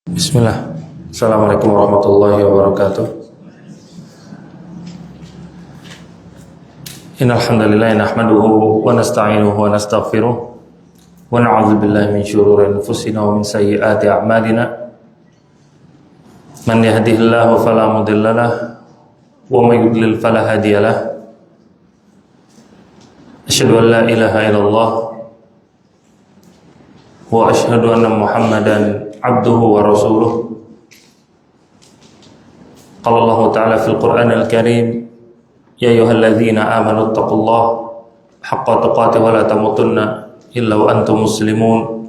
Bismillah. Assalamualaikum warahmatullahi wabarakatuh. Innal hamdalillah nahmaduhu wa nasta'inuhu wa nastaghfiruh wa na'udzu billahi min shururi anfusina wa min sayyiati a'malina. Man yahdihillahu fala mudilla lahu wa may yudlil fala hadiya lahu. Asyhadu an la ilaha illallah wa asyhadu anna Muhammadan abduhu wa rasuluh. Qala Allah Ta'ala fil Qur'anil Karim, ya ayyuhalladzina amanu taqullaha haqqa tuqatih wa la tamutunna illa wa antum muslimun.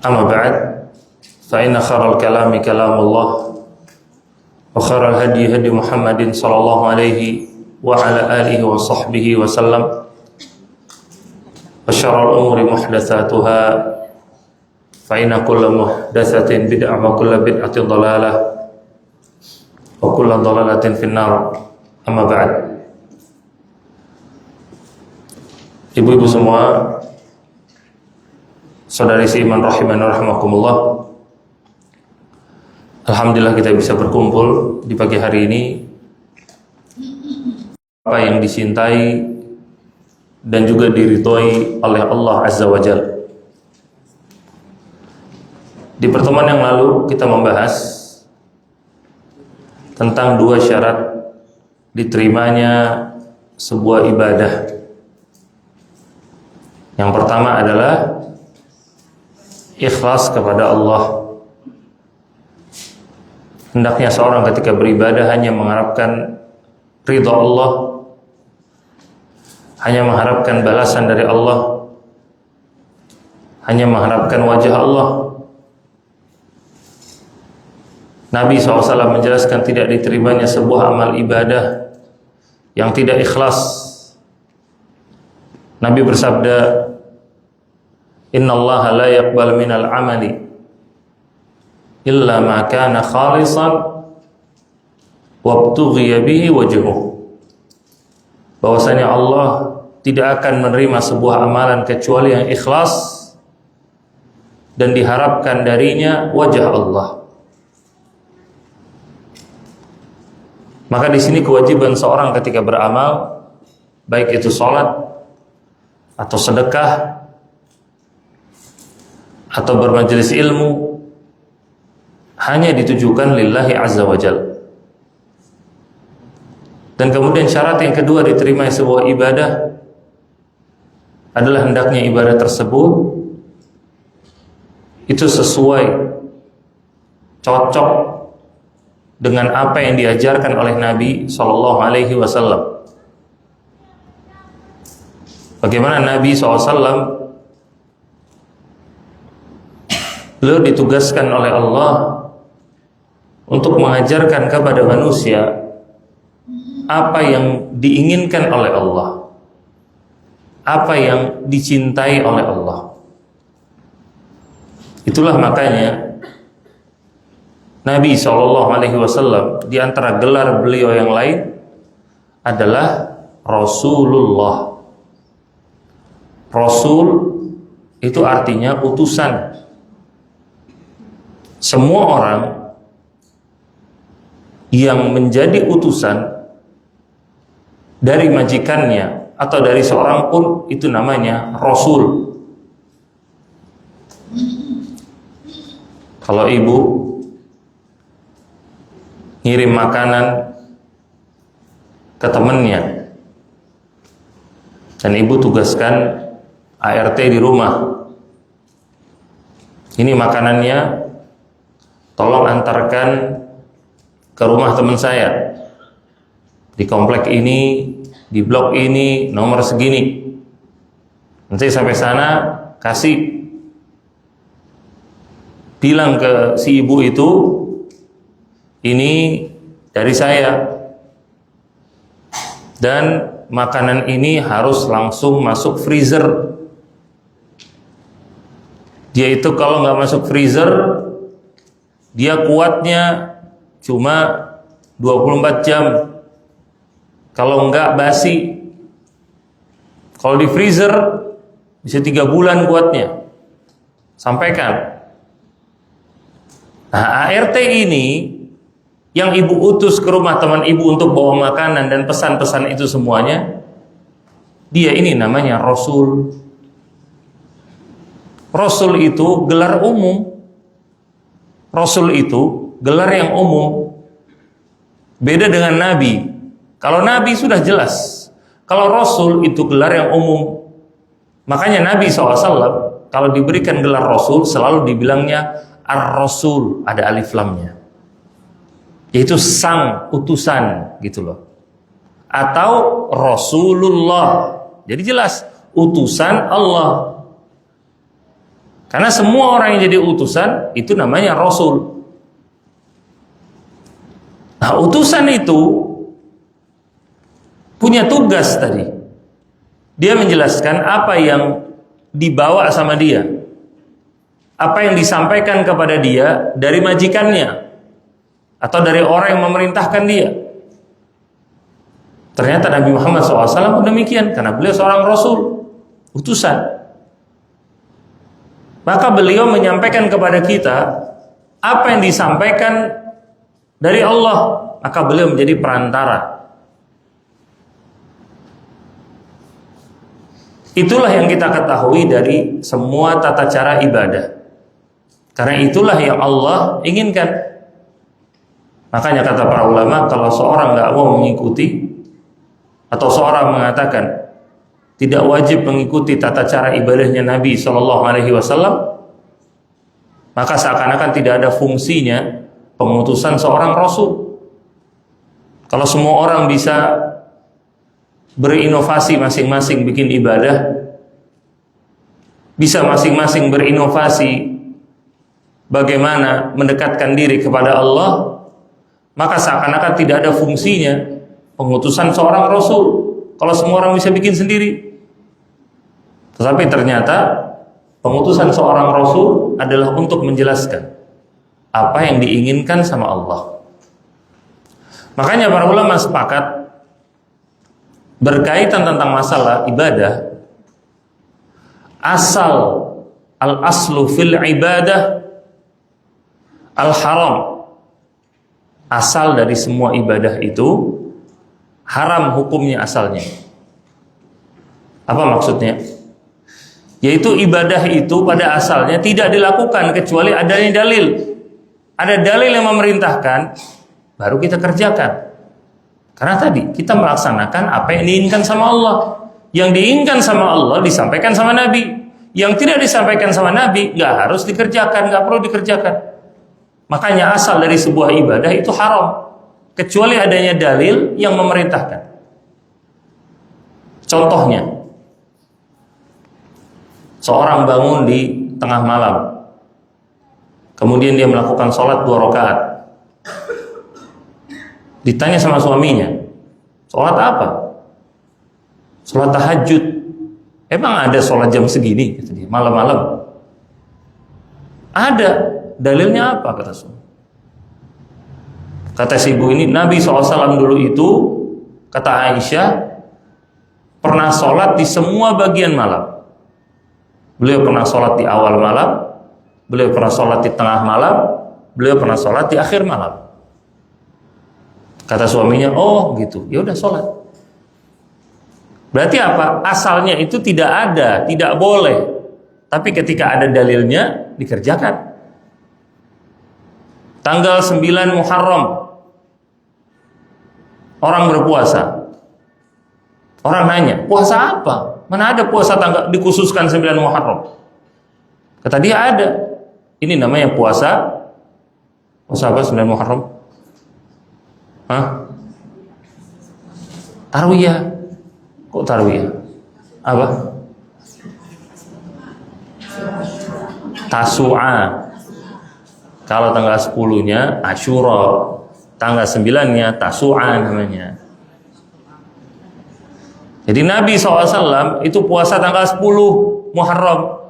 Amma ba'd, fa inna khairal kalami kalamullah wa khairal hadi hadi Muhammadin sallallahu alaihi wa ala alihi wa sahbihi wa sallam. Wa syarrul umuri muhdatsatuha fa inna kulla muhdatsatin bid'ah wa kulla bid'atin dhalalah wa kulla dhalalatin finnar. Amma ba'd. Ibu-ibu semua, saudari seiman rahimani rahimakumullah, alhamdulillah kita bisa berkumpul di pagi hari ini. Apa yang dicintai dan juga diridhoi oleh Allah Azza wa Jalla. Di pertemuan yang lalu kita membahas tentang dua syarat diterimanya sebuah ibadah. Yang pertama adalah ikhlas kepada Allah. Hendaknya seorang ketika beribadah hanya mengharapkan ridha Allah, hanya mengharapkan balasan dari Allah, hanya mengharapkan wajah Allah. Nabi SAW menjelaskan tidak diterimanya sebuah amal ibadah yang tidak ikhlas. Nabi bersabda, innallaha la yaqbal minal amali illa ma kana khalisan wabtughiya bihi wajhuh. Bahwasanya Allah tidak akan menerima sebuah amalan kecuali yang ikhlas dan diharapkan darinya wajah Allah. Maka di sini kewajiban seorang ketika beramal, baik itu sholat atau sedekah atau bermajelis ilmu, hanya ditujukan lillahi azza wa jalla. Dan kemudian syarat yang kedua diterima sebuah ibadah adalah hendaknya ibadah tersebut itu sesuai, cocok dengan apa yang diajarkan oleh Nabi Sallallahu Alaihi Wasallam. Bagaimana Nabi SAW, beliau ditugaskan oleh Allah untuk mengajarkan kepada manusia apa yang diinginkan oleh Allah, apa yang dicintai oleh Allah. Itulah makanya Nabi SAW di antara gelar beliau yang lain adalah Rasulullah. Rasul itu artinya utusan. Semua orang yang menjadi utusan dari majikannya atau dari seorang pun itu namanya Rasul. Kalau ibu ngirim makanan ke temannya dan ibu tugaskan ART di rumah, ini makanannya tolong antarkan ke rumah teman saya di komplek ini, di blok ini, nomor segini. Nanti sampai sana kasih, bilang ke si ibu itu, ini dari saya, dan makanan ini harus langsung masuk freezer. Dia itu kalau nggak masuk freezer, dia kuatnya cuma 24 jam. Kalau nggak basi. Kalau di freezer bisa 3 bulan kuatnya. Sampaikan. Nah, ART ini yang ibu utus ke rumah teman ibu untuk bawa makanan dan pesan-pesan itu semuanya, dia ini namanya Rasul. Rasul itu gelar umum. Rasul itu gelar yang umum. Beda dengan Nabi. Kalau Nabi sudah jelas. Kalau Rasul itu gelar yang umum. Makanya Nabi SAW kalau diberikan gelar Rasul selalu dibilangnya Ar-Rasul, ada alif lamnya, yaitu sang utusan gitu loh. Atau Rasulullah, jadi jelas utusan Allah. Karena semua orang yang jadi utusan itu namanya Rasul. Nah, utusan itu punya tugas tadi. Dia menjelaskan apa yang dibawa sama dia, apa yang disampaikan kepada dia dari majikannya atau dari orang yang memerintahkan dia. Ternyata Nabi Muhammad SAW demikian, karena beliau seorang Rasul, utusan. Maka beliau menyampaikan kepada kita apa yang disampaikan dari Allah, maka beliau menjadi perantara. Itulah yang kita ketahui dari semua tata cara ibadah. Karena itulah yang Allah inginkan. Makanya kata para ulama, kalau seorang nggak mau mengikuti, atau seorang mengatakan tidak wajib mengikuti tata cara ibadahnya Nabi Shallallahu Alaihi Wasallam, maka seakan-akan tidak ada fungsinya pengutusan seorang Rasul. Kalau semua orang bisa berinovasi masing-masing bikin ibadah, bisa masing-masing berinovasi bagaimana mendekatkan diri kepada Allah, maka seakan-akan tidak ada fungsinya pengutusan seorang Rasul kalau semua orang bisa bikin sendiri. Tetapi ternyata pengutusan seorang Rasul adalah untuk menjelaskan apa yang diinginkan sama Allah. Makanya para ulama sepakat berkaitan tentang masalah ibadah, asal al-aslu fil ibadah al-haram. Asal dari semua ibadah itu haram hukumnya asalnya. Apa maksudnya? Yaitu ibadah itu pada asalnya tidak dilakukan kecuali adanya dalil. Ada dalil yang memerintahkan, baru kita kerjakan. Karena tadi kita melaksanakan apa yang diinginkan sama Allah. Yang diinginkan sama Allah disampaikan sama Nabi. Yang tidak disampaikan sama Nabi nggak harus dikerjakan, nggak perlu dikerjakan. Makanya asal dari sebuah ibadah itu haram kecuali adanya dalil yang memerintahkan. Contohnya, seorang bangun di tengah malam, kemudian dia melakukan sholat 2 rakaat. Ditanya sama suaminya, sholat apa? Sholat tahajud. Emang ada sholat jam segini? Malam-malam. Ada. Dalilnya apa? Kata suami. Kata si ibu ini, Nabi SAW dulu itu, kata Aisyah, pernah sholat di semua bagian malam. Beliau pernah sholat di awal malam, beliau pernah sholat di tengah malam, beliau pernah sholat di akhir malam. Kata suaminya, oh gitu, ya udah sholat. Berarti apa? Asalnya itu tidak ada, tidak boleh. Tapi ketika ada dalilnya, dikerjakan. Tanggal 9 Muharram, orang berpuasa. Orang nanya, puasa apa? Mana ada puasa tanggal dikhususkan 9 Muharram? Kata dia ada. Ini namanya puasa. Puasa apa 9 Muharram? Hah? Tarwiyah. Kok tarwiyah? Apa? Tasu'a. Kalau tanggal 10-nya Asyura, tanggal 9-nya Tasu'a namanya. Jadi Nabi SAW itu puasa tanggal 10 Muharram.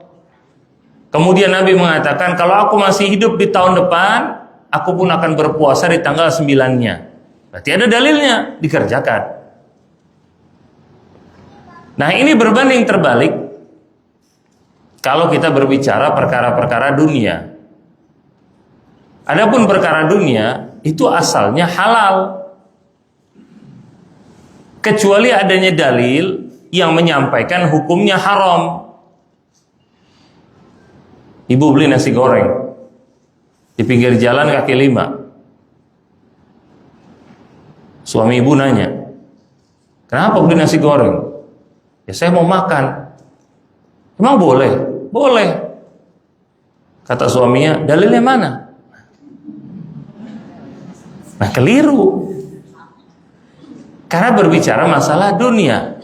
Kemudian Nabi mengatakan, kalau aku masih hidup di tahun depan, aku pun akan berpuasa di tanggal 9-nya. Berarti ada dalilnya, dikerjakan. Nah, ini berbanding terbalik kalau kita berbicara perkara-perkara dunia. Adapun perkara dunia itu asalnya halal, kecuali adanya dalil yang menyampaikan hukumnya haram. Ibu beli nasi goreng di pinggir jalan kaki lima. Suami ibu nanya, kenapa beli nasi goreng? Ya saya mau makan. Emang boleh? Boleh. Kata suaminya, dalilnya mana? Nah, keliru. Karena berbicara masalah dunia.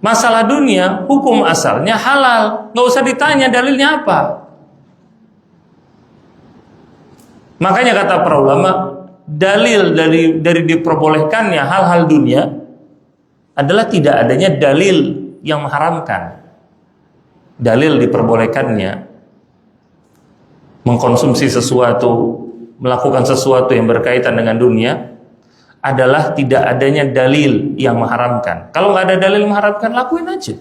Masalah dunia, hukum asalnya halal. Nggak usah ditanya dalilnya apa. Makanya kata para ulama, dalil dari diperbolehkannya hal-hal dunia adalah tidak adanya dalil yang mengharamkan. Dalil diperbolehkannya mengkonsumsi sesuatu, melakukan sesuatu yang berkaitan dengan dunia adalah tidak adanya dalil yang mengharamkan. Kalau nggak ada dalil yang mengharamkan, lakuin aja.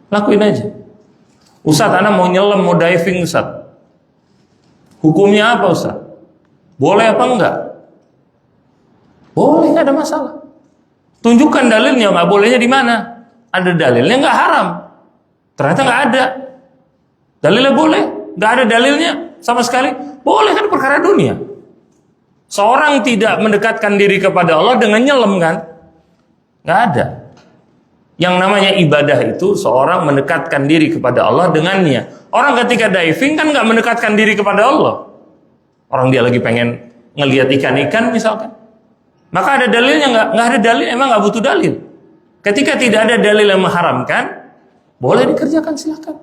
Lakuin aja. Ustadz, anak mau nyelam, mau diving, Ustadz. Hukumnya apa, Ustadz? Boleh apa enggak? Boleh, nggak ada masalah. Tunjukkan dalilnya, nggak bolehnya di mana? Ada dalilnya, nggak haram. Ternyata nggak ada. Dalilnya boleh, nggak ada dalilnya sama sekali. Boleh, kan perkara dunia. Seorang tidak mendekatkan diri kepada Allah dengan nyelam, kan? Nggak ada. Yang namanya ibadah itu seorang mendekatkan diri kepada Allah dengannya. Orang ketika diving kan nggak mendekatkan diri kepada Allah. Orang dia lagi pengen ngelihat ikan-ikan misalkan. Maka ada dalilnya nggak? Nggak ada dalil, emang nggak butuh dalil. Ketika tidak ada dalil yang mengharamkan, boleh dikerjakan, silakan.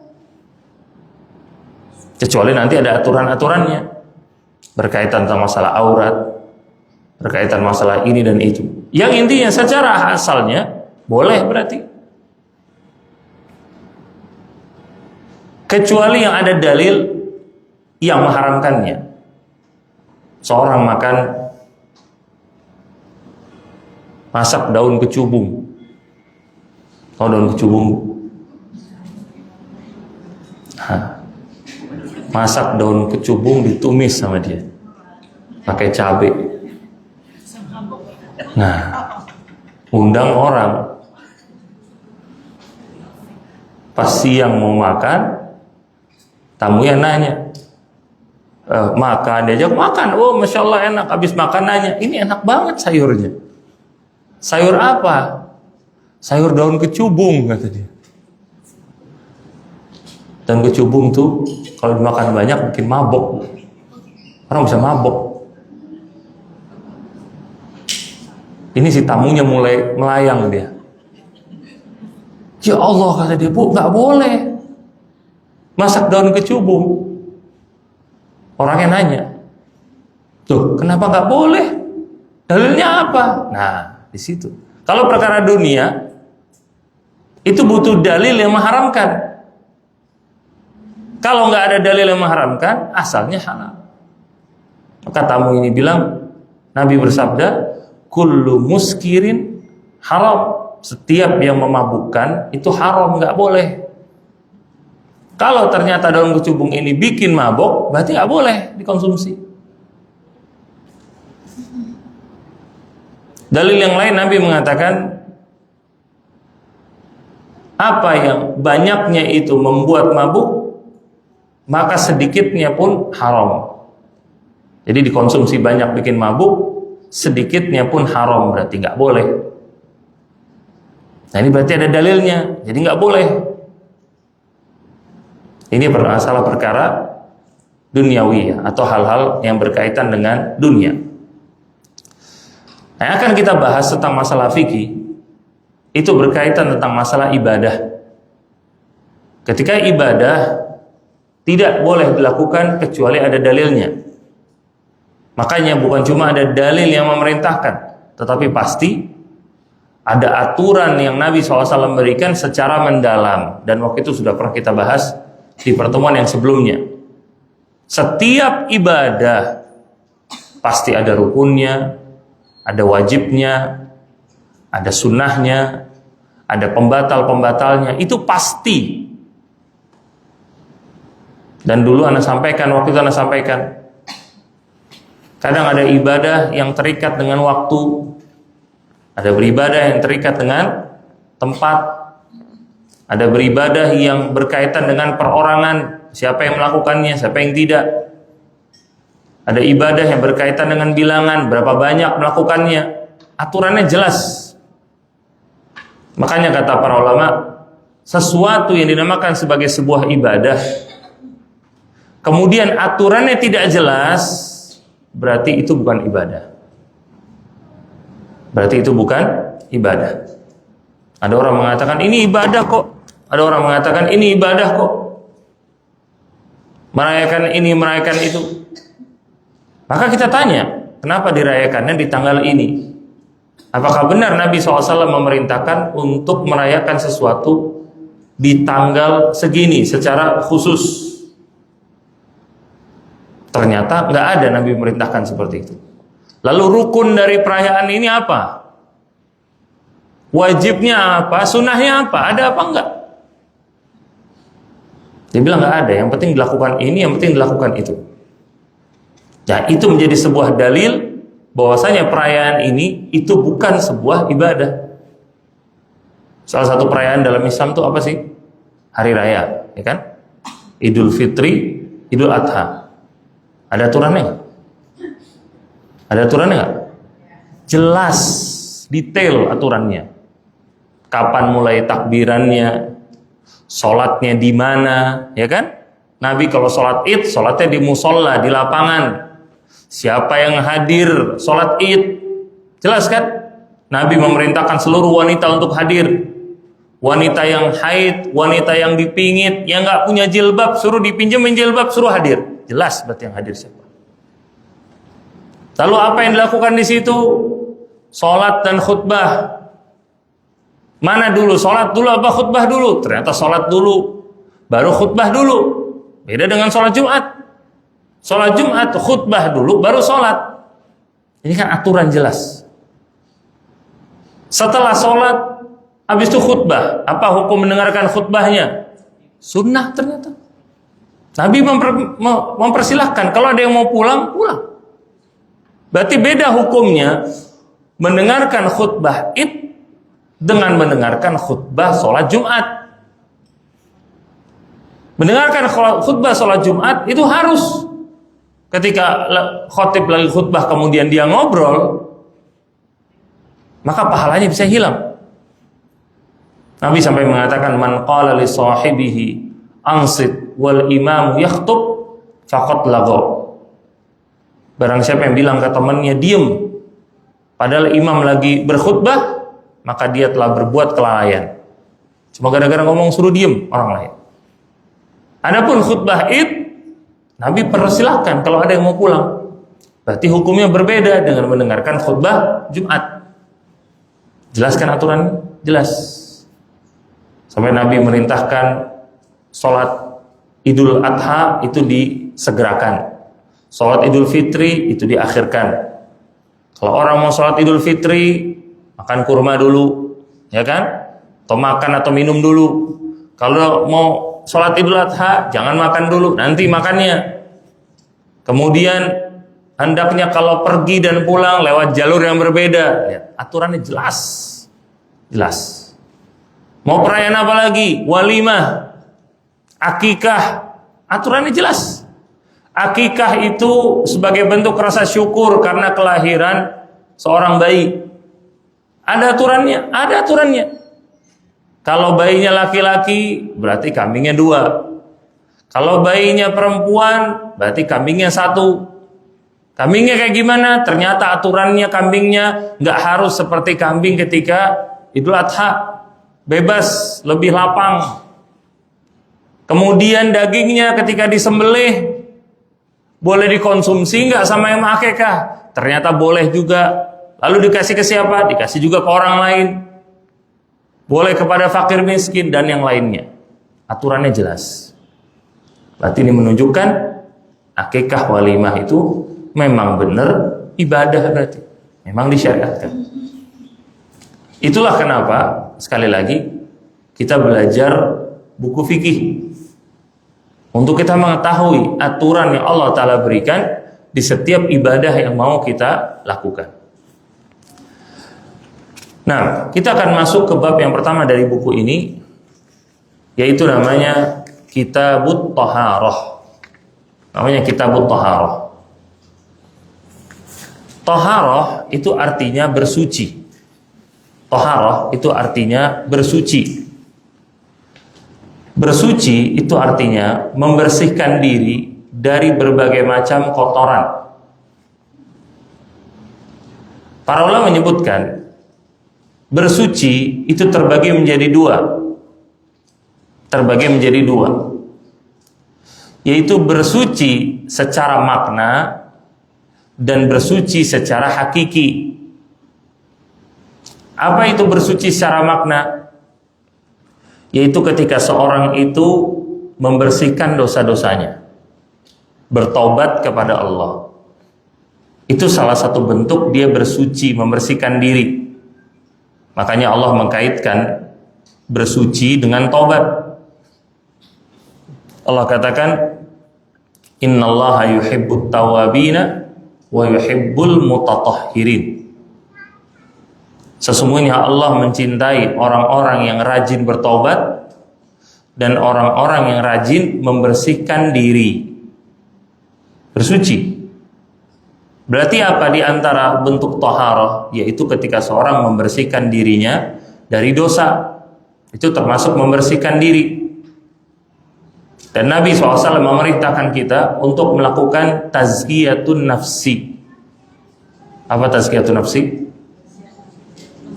Kecuali nanti ada aturan-aturannya. Berkaitan tentang masalah aurat, berkaitan masalah ini dan itu. Yang intinya secara asalnya boleh berarti. Kecuali yang ada dalil yang mengharamkannya. Seorang makan masak daun kecubung. Oh, daun kecubung. Masak daun kecubung ditumis sama dia pakai cabai. Nah, undang orang pas siang mau makan, tamunya nanya, makan, diajak makan. Oh, masya Allah enak. Habis makan nanya, ini enak banget sayurnya. Sayur apa? Sayur daun kecubung, kata dia. Daun kecubung tuh kalau dimakan banyak bikin mabok. Orang bisa mabok. Ini si tamunya mulai melayang dia. Ya Allah, kata dia, Bu, nggak boleh masak daun kecubung. Orangnya nanya, tuh kenapa nggak boleh? Dalilnya apa? Nah, di situ. Kalau perkara dunia itu butuh dalil yang mengharamkan. Kalau nggak ada dalil yang mengharamkan, asalnya halal. Maka tamu ini bilang, Nabi bersabda, kullu muskirin haram. Setiap yang memabukkan itu haram, nggak boleh. Kalau ternyata daun kecubung ini bikin mabok, berarti nggak boleh dikonsumsi. Dalil yang lain Nabi mengatakan, apa yang banyaknya itu membuat mabuk, maka sedikitnya pun haram. Jadi dikonsumsi banyak bikin mabuk, sedikitnya pun haram, berarti nggak boleh. Nah, ini berarti ada dalilnya, jadi nggak boleh. Ini masalah perkara duniawi atau hal-hal yang berkaitan dengan dunia. Nah, akan kita bahas tentang masalah fikih, itu berkaitan tentang masalah ibadah. Ketika ibadah tidak boleh dilakukan kecuali ada dalilnya. Makanya bukan cuma ada dalil yang memerintahkan, tetapi pasti ada aturan yang Nabi SAW berikan secara mendalam. Dan waktu itu sudah pernah kita bahas di pertemuan yang sebelumnya. Setiap ibadah pasti ada rukunnya, ada wajibnya, ada sunnahnya, ada pembatal-pembatalnya. Itu pasti. Dan dulu Anda sampaikan, waktu itu Anda sampaikan, Kadang ada ibadah yang terikat dengan waktu, ada beribadah yang terikat dengan tempat, ada beribadah yang berkaitan dengan perorangan, siapa yang melakukannya, siapa yang tidak. Ada ibadah yang berkaitan dengan bilangan, berapa banyak melakukannya. Aturannya jelas. Makanya kata para ulama, sesuatu yang dinamakan sebagai sebuah ibadah, kemudian aturannya tidak jelas, berarti itu bukan ibadah. Berarti itu bukan ibadah. Ada orang mengatakan ini ibadah kok. Ada orang mengatakan ini ibadah kok. Merayakan ini, merayakan itu. Maka kita tanya, kenapa dirayakannya di tanggal ini? Apakah benar Nabi SAW memerintahkan untuk merayakan sesuatu di tanggal segini secara khusus? Ternyata nggak ada Nabi memerintahkan seperti itu. Lalu rukun dari perayaan ini apa? Wajibnya apa? Sunnahnya apa? Ada apa enggak? Dia bilang nggak ada. Yang penting dilakukan ini, yang penting dilakukan itu. Ya, itu menjadi sebuah dalil bahwasanya perayaan ini itu bukan sebuah ibadah. Salah satu perayaan dalam Islam itu apa sih? Hari raya, ya kan? Idul Fitri, Idul Adha. Ada aturannya nggak? Ada aturannya nggak? Jelas, detail aturannya. Kapan mulai takbirannya, sholatnya di mana, ya kan? Nabi kalau sholat id, sholatnya di musola, di lapangan. Siapa yang hadir sholat id? Jelas kan? Nabi memerintahkan seluruh wanita untuk hadir. Wanita yang haid, wanita yang dipingit, yang nggak punya jilbab, suruh dipinjemin jilbab, suruh hadir. Jelas berarti yang hadir siapa. Lalu apa yang dilakukan di situ? Sholat dan khutbah. Mana dulu? Sholat dulu apa khutbah dulu? Ternyata sholat dulu, baru khutbah dulu. Beda dengan sholat Jumat. Sholat Jumat khutbah dulu, baru sholat. Ini kan aturan jelas. Setelah sholat, habis itu khutbah. Apa hukum mendengarkan khutbahnya? Sunnah ternyata. Nabi mempersilahkan. Kalau ada yang mau pulang, pulang. Berarti beda hukumnya mendengarkan khutbah id dengan mendengarkan khutbah sholat Jumat. Mendengarkan khutbah sholat Jumat itu harus. Ketika khotib lagi khutbah kemudian dia ngobrol, maka pahalanya bisa hilang. Nabi sampai mengatakan, man qala li sahibihi ansit wal imam yakhtub faqad lagha. Barang siapa yang bilang ke temannya diem padahal imam lagi berkhutbah, maka dia telah berbuat kelalaian. Cuma gara-gara ngomong suruh diem orang lain. Adapun khutbah id, Nabi persilahkan kalau ada yang mau pulang. Berarti hukumnya berbeda dengan mendengarkan khutbah Jumat. Jelaskan aturan? Jelas. Sampai Nabi merintahkan sholat Idul Adha itu disegerakan. Sholat Idul Fitri itu diakhirkan. Kalau orang mau sholat Idul Fitri, makan kurma dulu, ya kan? Atau makan atau minum dulu. Kalau mau sholat Idul Adha, jangan makan dulu, nanti makannya. Kemudian hendaknya kalau pergi dan pulang lewat jalur yang berbeda. Lihat, aturannya jelas. Jelas. Mau perayaan apa lagi? Walimah, akikah, aturannya jelas. Akikah itu sebagai bentuk rasa syukur karena kelahiran seorang bayi. Ada aturannya, ada aturannya. Kalau bayinya laki-laki, berarti kambingnya 2. Kalau bayinya perempuan, berarti kambingnya 1. Kambingnya kayak gimana? Ternyata aturannya kambingnya nggak harus seperti kambing ketika Idul Adha. Bebas, lebih lapang. Kemudian dagingnya ketika disembelih boleh dikonsumsi nggak sama yang akikah? Ternyata boleh juga. Lalu dikasih ke siapa? Dikasih juga ke orang lain. Boleh kepada fakir miskin dan yang lainnya. Aturannya jelas. Berarti ini menunjukkan akikah walimah itu memang benar ibadah berarti. Memang disyariatkan. Itulah kenapa sekali lagi kita belajar buku fikih untuk kita mengetahui aturan yang Allah Ta'ala berikan di setiap ibadah yang mau kita lakukan. Nah, kita akan masuk ke bab yang pertama dari buku ini, yaitu namanya Kitabut Thaharah. Namanya Kitabut Thaharah. Thaharah itu artinya bersuci. Thaharah itu artinya bersuci. Bersuci itu artinya membersihkan diri dari berbagai macam kotoran. Para ulama menyebutkan bersuci itu terbagi menjadi dua. Terbagi menjadi dua. Yaitu bersuci secara makna dan bersuci secara hakiki. Apa itu bersuci secara makna? Yaitu ketika seorang itu membersihkan dosa-dosanya, bertobat kepada Allah. Itu salah satu bentuk dia bersuci, membersihkan diri. Makanya Allah mengkaitkan bersuci dengan tobat. Allah katakan, innallaha yuhibbut tawabina wa yuhibbul mutatahhirin. Sesungguhnya Allah mencintai orang-orang yang rajin bertobat dan orang-orang yang rajin membersihkan diri, bersuci. Berarti apa di antara bentuk thaharah? Yaitu ketika seorang membersihkan dirinya dari dosa. Itu termasuk membersihkan diri. Dan Nabi SAW memerintahkan kita untuk melakukan tazkiyatun nafsi. Apa tazkiyatun nafsi?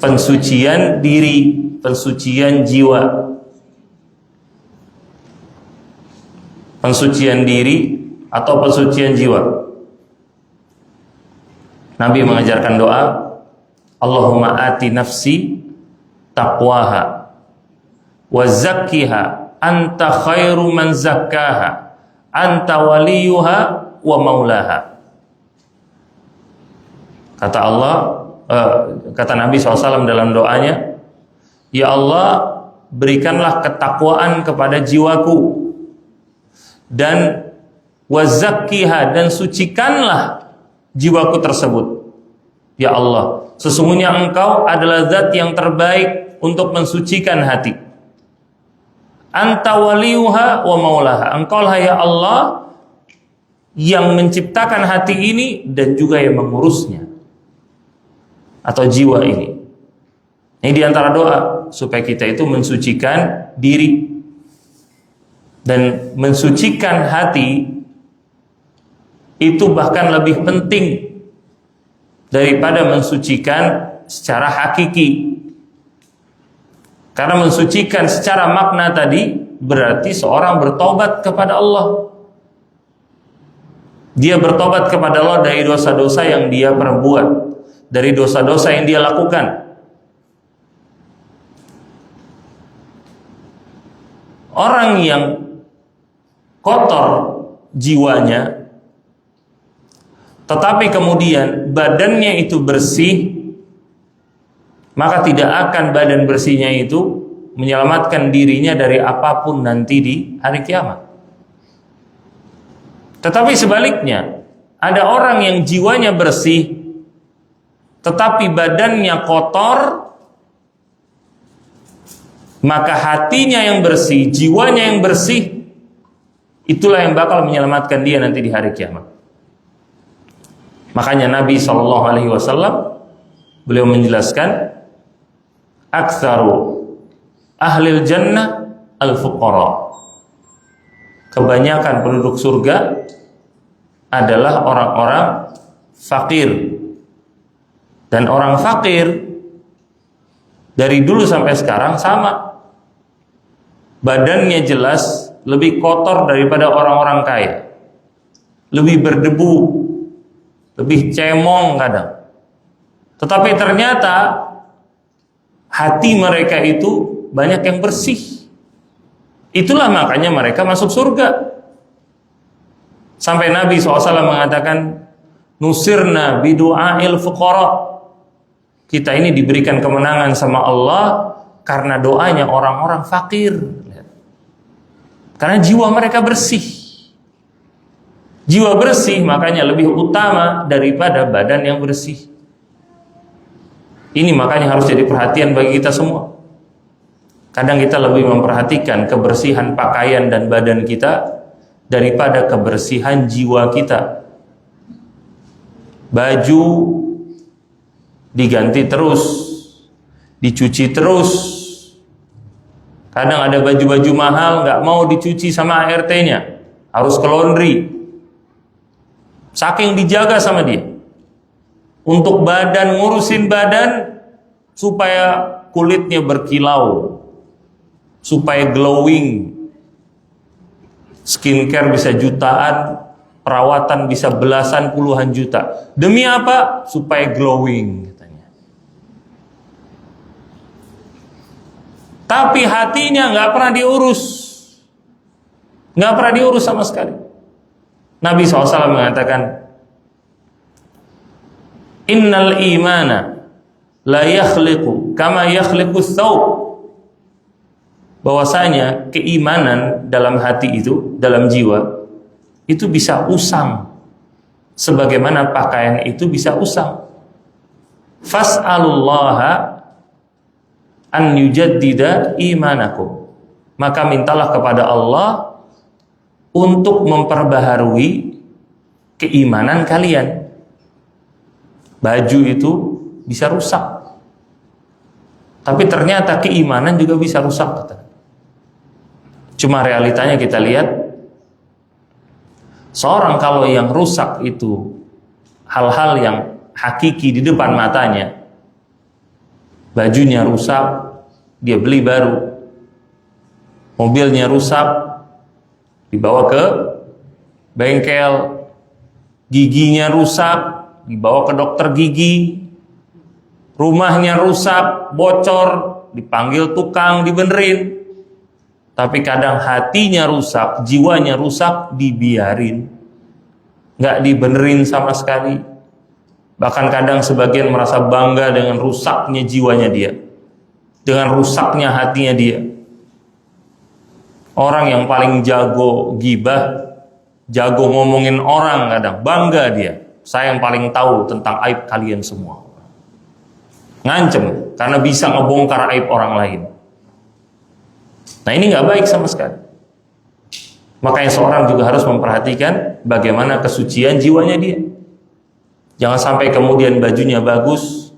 Pensucian diri, pensucian jiwa. Pensucian diri atau pensucian jiwa. Nabi mengajarkan doa, Allahumma ati nafsi taqwaha wa zakkiha anta khairu man zakkaha anta waliyuha wa maulaha. Kata Allah, kata Nabi SAW dalam doanya, ya Allah, berikanlah ketakwaan kepada jiwaku dan wazakkiha, dan sucikanlah jiwaku tersebut. Ya Allah, sesungguhnya Engkau adalah zat yang terbaik untuk mensucikan hati. Anta waliyuha wa maulaha. Engkaulah ya Allah yang menciptakan hati ini dan juga yang mengurusnya, atau jiwa ini. Ini diantara doa supaya kita itu mensucikan diri. Dan mensucikan hati itu bahkan lebih penting daripada mensucikan secara hakiki. Karena mensucikan secara makna tadi berarti seorang bertobat kepada Allah. Dia bertobat kepada Allah dari dosa-dosa yang dia perbuat, dari dosa-dosa yang dia lakukan. Orang yang kotor jiwanya, tetapi kemudian badannya itu bersih, maka tidak akan badan bersihnya itu menyelamatkan dirinya dari apapun nanti di hari kiamat. Tetapi sebaliknya, ada orang yang jiwanya bersih, tetapi badannya kotor, maka hatinya yang bersih, jiwanya yang bersih, itulah yang bakal menyelamatkan dia nanti di hari kiamat. Makanya Nabi SAW beliau menjelaskan, aktsaru ahlil jannah al-fuqara. Kebanyakan penduduk surga adalah orang-orang fakir. Dan orang fakir dari dulu sampai sekarang sama. Badannya jelas lebih kotor daripada orang-orang kaya, lebih berdebu, lebih cemong kadang. Tetapi ternyata hati mereka itu banyak yang bersih. Itulah makanya mereka masuk surga. Sampai Nabi SAW mengatakan, nusirna bidu'ail fuqara. Kita ini diberikan kemenangan sama Allah karena doanya orang-orang fakir. Karena jiwa mereka bersih. Jiwa bersih makanya lebih utama daripada badan yang bersih. Ini makanya harus jadi perhatian bagi kita semua. Kadang kita lebih memperhatikan kebersihan pakaian dan badan kita daripada kebersihan jiwa kita. Baju diganti terus, dicuci terus. Kadang ada baju-baju mahal nggak mau dicuci sama ART-nya, harus ke laundry. Saking dijaga sama dia. Untuk badan, ngurusin badan supaya kulitnya berkilau, supaya glowing. Skincare bisa jutaan, perawatan bisa belasan puluhan juta. Demi apa? Supaya glowing katanya. Tapi hatinya nggak pernah diurus, nggak pernah diurus sama sekali. Nabi SAW mengatakan, Innal imana la yakhliqu kama yakhliqu thawb. Bahwasanya keimanan dalam hati itu, dalam jiwa, itu bisa usang sebagaimana pakaian itu bisa usang. Fas'alullaha an yujaddida imanakum. Maka mintalah kepada Allah untuk memperbaharui keimanan kalian. Baju itu bisa rusak, tapi ternyata keimanan juga bisa rusak. Cuma realitanya kita lihat, seorang kalau yang rusak itu hal-hal yang hakiki di depan matanya, bajunya rusak, dia beli baru, mobilnya rusak, dibawa ke bengkel, giginya rusak, dibawa ke dokter gigi, rumahnya rusak, bocor, dipanggil tukang, dibenerin. Tapi kadang hatinya rusak, jiwanya rusak, dibiarin, nggak dibenerin sama sekali. Bahkan kadang sebagian merasa bangga dengan rusaknya jiwanya dia, dengan rusaknya hatinya dia. Orang yang paling jago gibah, jago ngomongin orang, kadang bangga dia, saya yang paling tahu tentang aib kalian semua. Ngancem karena bisa ngebongkar aib orang lain. Nah, ini nggak baik sama sekali. Makanya seorang juga harus memperhatikan bagaimana kesucian jiwanya dia. Jangan sampai kemudian bajunya bagus,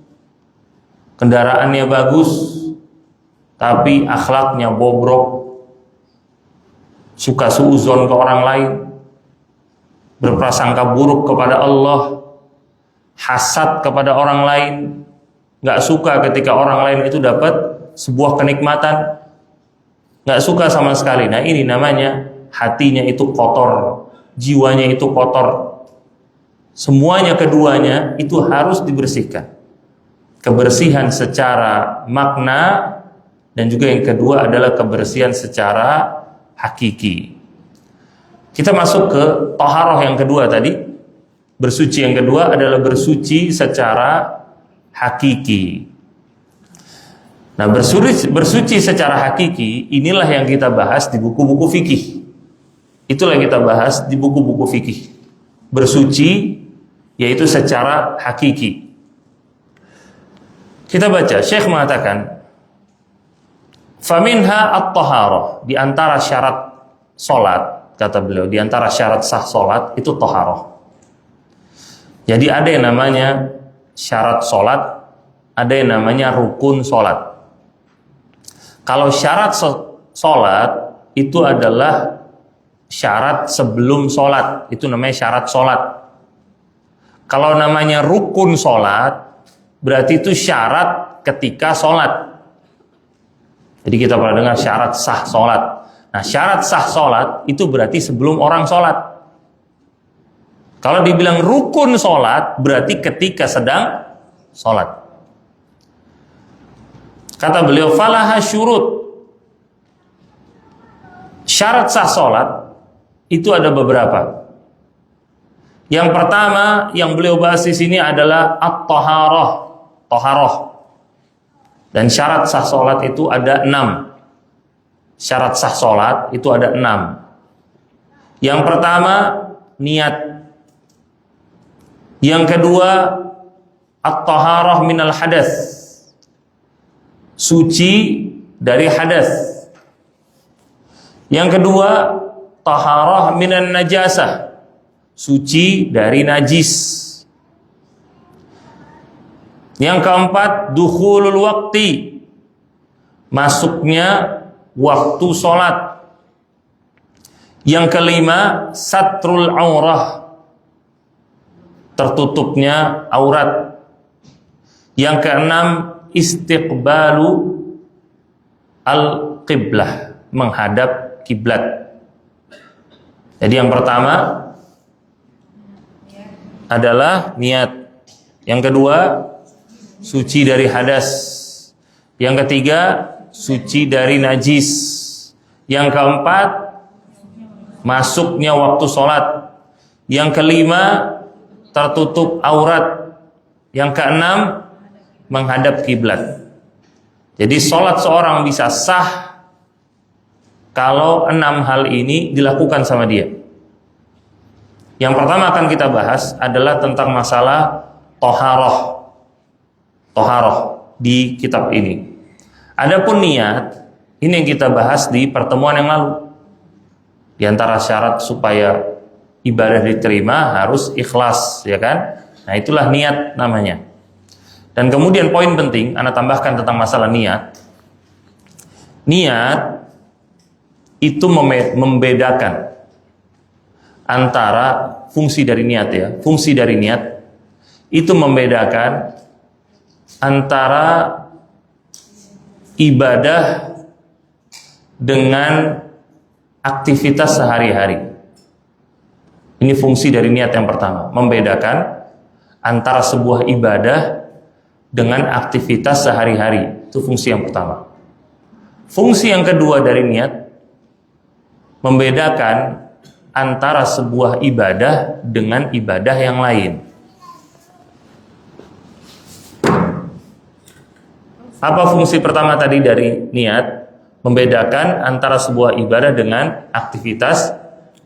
kendaraannya bagus, tapi akhlaknya bobrok, suka suuzon ke orang lain, berprasangka buruk kepada Allah, hasad kepada orang lain, nggak suka ketika orang lain itu dapat sebuah kenikmatan, nggak suka sama sekali. Nah, ini namanya hatinya itu kotor, jiwanya itu kotor. Semuanya keduanya itu harus dibersihkan. Kebersihan secara makna, dan juga yang kedua adalah kebersihan secara hakiki. Kita masuk ke taharah yang kedua tadi. Bersuci yang kedua adalah bersuci secara hakiki. Nah, bersuci secara hakiki inilah yang kita bahas di buku-buku fikih. Itulah yang kita bahas di buku-buku fikih. Bersuci yaitu secara hakiki. Kita baca, Syekh mengatakan, faminha at-taharah, di antara syarat salat, kata beliau, di antara syarat sah salat itu taharah. Jadi ada yang namanya syarat salat, ada yang namanya rukun salat. Kalau syarat salat itu adalah syarat sebelum salat, itu namanya syarat salat. Kalau namanya rukun salat, berarti itu syarat ketika salat. Jadi kita pernah dengar syarat sah salat. Nah, syarat sah salat itu berarti sebelum orang salat. Kalau dibilang rukun salat, berarti ketika sedang salat. Kata beliau, falaha syurut. Syarat sah salat itu ada beberapa. Yang pertama yang beliau bahas di sini adalah at-taharah, taharah. Dan syarat sah salat itu ada 6. Syarat sah salat itu ada 6. Yang pertama niat. Yang kedua, at-taharah minal hadas, suci dari hadas. Yang kedua, taharah minan najasah, suci dari najis. Yang keempat, dukhulul waqti, masuknya waktu sholat. Yang kelima, satrul aurah, tertutupnya aurat. Yang keenam, istiqbalu al-qiblah, menghadap kiblat. Jadi yang pertama adalah niat. Yang kedua, suci dari hadas. Yang ketiga, suci dari najis. Yang keempat, masuknya waktu sholat. Yang kelima, tertutup aurat. Yang keenam, menghadap kiblat. Jadi sholat seorang bisa sah kalau 6 hal ini dilakukan sama dia. Yang pertama akan kita bahas adalah tentang masalah toharoh di kitab ini. Adapun niat, ini yang kita bahas di pertemuan yang lalu. Di antara syarat supaya ibadah diterima harus ikhlas, ya kan? Nah, itulah niat namanya. Dan kemudian poin penting, Anda tambahkan tentang masalah niat. Niat itu membedakan antara fungsi dari niat, ya. Fungsi dari niat itu membedakan antara ibadah dengan aktivitas sehari-hari. Ini fungsi dari niat yang pertama, membedakan antara sebuah ibadah dengan aktivitas sehari-hari. Itu fungsi yang pertama. Fungsi yang kedua dari niat, membedakan antara sebuah ibadah dengan ibadah yang lain. Apa fungsi pertama tadi dari niat? Membedakan antara sebuah ibadah dengan aktivitas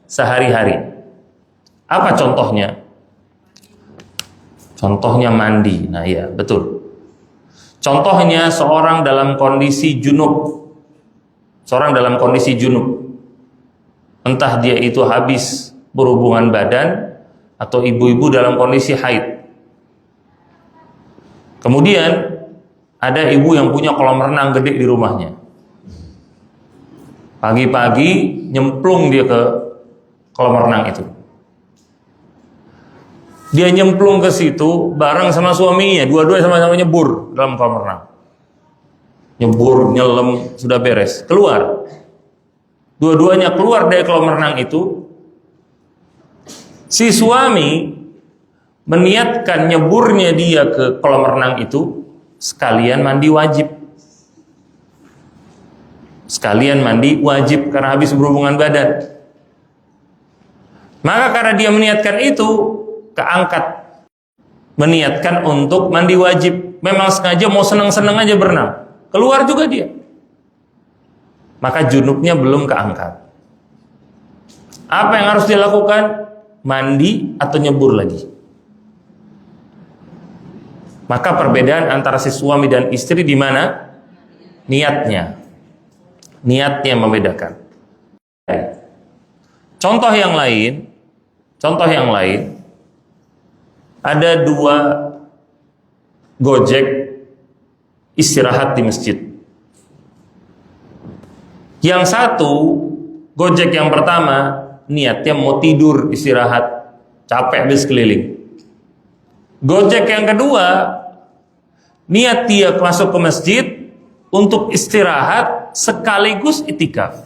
sehari-hari. Apa contohnya? Contohnya mandi. Nah ya, betul. Contohnya seorang dalam kondisi junub. Seorang dalam kondisi junub. Entah dia itu habis berhubungan badan atau ibu-ibu dalam kondisi haid. Kemudian ada ibu yang punya kolam renang gede di rumahnya. Pagi-pagi nyemplung dia ke kolam renang itu. Dia nyemplung ke situ bareng sama suaminya, dua-duanya sama-sama nyebur dalam kolam renang. Nyebur, nyelam, sudah beres, keluar. Dua-duanya keluar dari kolam renang itu. Si suami meniatkan nyeburnya dia ke kolam renang itu sekalian mandi wajib. Sekalian mandi wajib karena habis berhubungan badan. Maka karena dia meniatkan itu, keangkat. Meniatkan untuk mandi wajib. Memang sengaja mau senang-senang aja berenang. Keluar juga dia. Maka junubnya belum keangkat. Apa yang harus dilakukan? Mandi atau nyebur lagi. Maka perbedaan antara si suami dan istri di mana? Niatnya. Niatnya membedakan. Contoh yang lain, ada 2 gojek istirahat di masjid. Yang satu, gojek yang pertama, niatnya mau tidur istirahat, capek habis keliling. Gojek yang kedua, niat dia masuk ke masjid untuk istirahat sekaligus itikaf.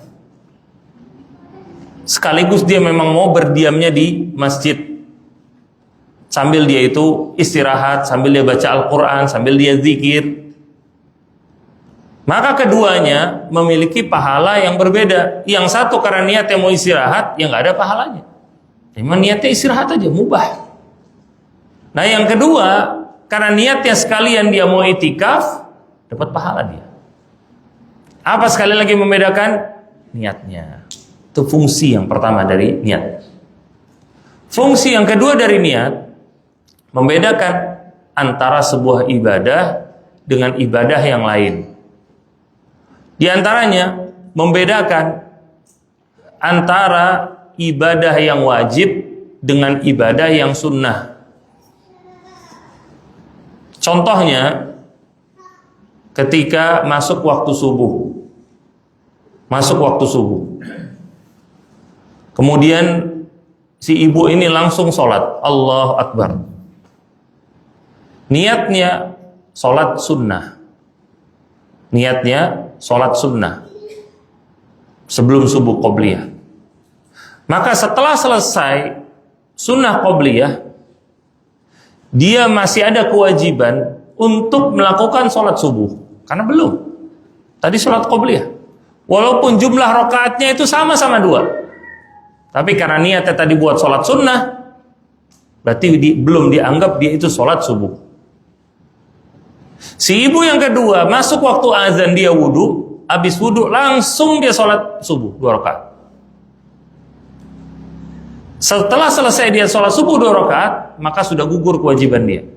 Sekaligus dia memang mau berdiamnya di masjid. Sambil dia itu istirahat, sambil dia baca Al-Quran, sambil dia zikir. Maka keduanya memiliki pahala yang berbeda. Yang satu karena niatnya mau istirahat, yang gak ada pahalanya. Memang niatnya istirahat aja, mubah. Nah yang kedua, karena niatnya sekalian dia mau itikaf, dapat pahala dia. Apa sekali lagi membedakan? Niatnya. Itu fungsi yang pertama dari niat. Fungsi yang kedua dari niat, membedakan antara sebuah ibadah dengan ibadah yang lain. Di antaranya, membedakan antara ibadah yang wajib dengan ibadah yang sunnah. Contohnya, ketika masuk waktu subuh. Kemudian si ibu ini langsung sholat, Allahu Akbar. Niatnya sholat sunnah. Sebelum subuh qobliyah. Maka setelah selesai sunnah qobliyah, dia masih ada kewajiban untuk melakukan sholat subuh. Karena belum. Tadi sholat qobliyah. Walaupun jumlah rakaatnya itu sama-sama 2. Tapi karena niatnya tadi buat sholat sunnah, berarti belum dianggap dia itu sholat subuh. Si ibu yang kedua, masuk waktu azan dia wudhu, habis wudhu langsung dia sholat subuh 2 rakaat. Setelah selesai dia sholat subuh 2 rakaat, maka sudah gugur kewajiban dia.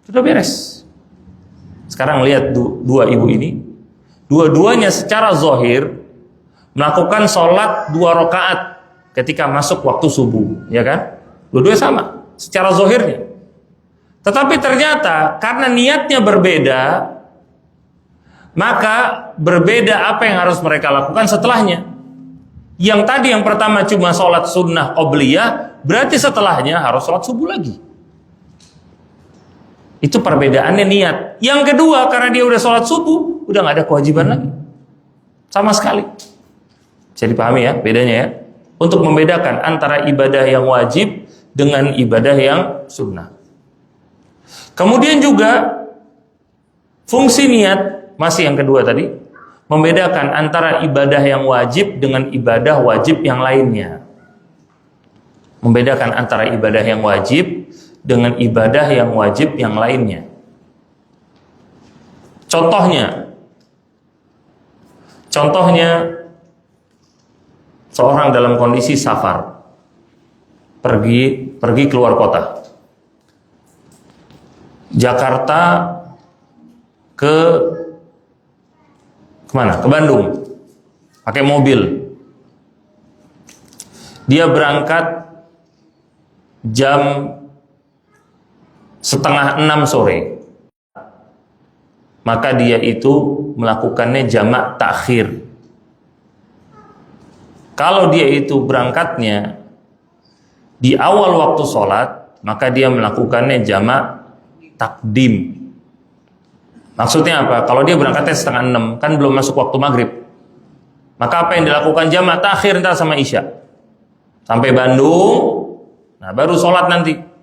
Sudah beres. Sekarang lihat dua ibu ini, dua-duanya secara zahir melakukan sholat 2 rakaat ketika masuk waktu subuh, ya kan? Dua-duanya sama secara zahirnya. Tetapi ternyata karena niatnya berbeda, maka berbeda apa yang harus mereka lakukan setelahnya. Yang tadi yang pertama cuma sholat sunnah qobliyah, berarti setelahnya harus sholat subuh lagi. Itu perbedaannya niat. Yang kedua, karena dia udah sholat subuh, udah gak ada kewajiban lagi. Sama sekali. Bisa dipahami ya, bedanya ya. Untuk membedakan antara ibadah yang wajib dengan ibadah yang sunnah. Kemudian juga, fungsi niat, masih yang kedua tadi, membedakan antara ibadah yang wajib dengan ibadah wajib yang lainnya. Membedakan antara ibadah yang wajib dengan ibadah yang wajib yang lainnya. Contohnya seorang dalam kondisi safar, pergi keluar kota, Jakarta ke kemana? Ke Bandung, pakai mobil. Dia berangkat jam 5:30 sore. Maka dia itu melakukannya jamak takhir. Kalau dia itu berangkatnya di awal waktu sholat, maka dia melakukannya jamak takdim. Maksudnya apa? Kalau dia berangkatnya 5:30, kan belum masuk waktu maghrib. Maka apa yang dilakukan jamak takhir ntar sama isya. Sampai Bandung, nah baru sholat nanti.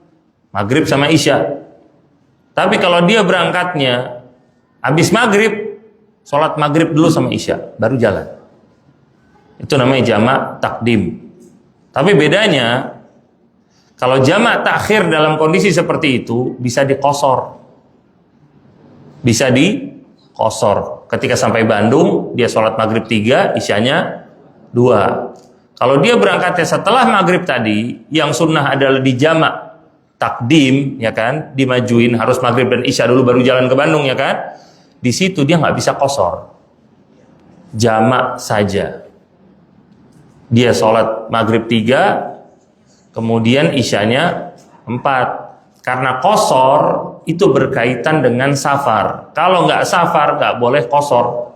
Maghrib sama isya. Tapi kalau dia berangkatnya habis maghrib, sholat maghrib dulu sama isya, baru jalan. Itu namanya jamak takdim. Tapi bedanya, kalau jamak takhir dalam kondisi seperti itu, bisa dikosor. Ketika sampai Bandung, dia sholat maghrib 3, isyanya 2. Kalau dia berangkatnya setelah maghrib tadi, yang sunnah adalah di jamak takdim, ya kan, dimajuin, harus maghrib dan isya dulu baru jalan ke Bandung, ya kan. Di situ dia nggak bisa qashar, jamak saja. Dia sholat maghrib 3, kemudian isyanya 4. Karena qashar itu berkaitan dengan safar. Kalau nggak safar nggak boleh qashar.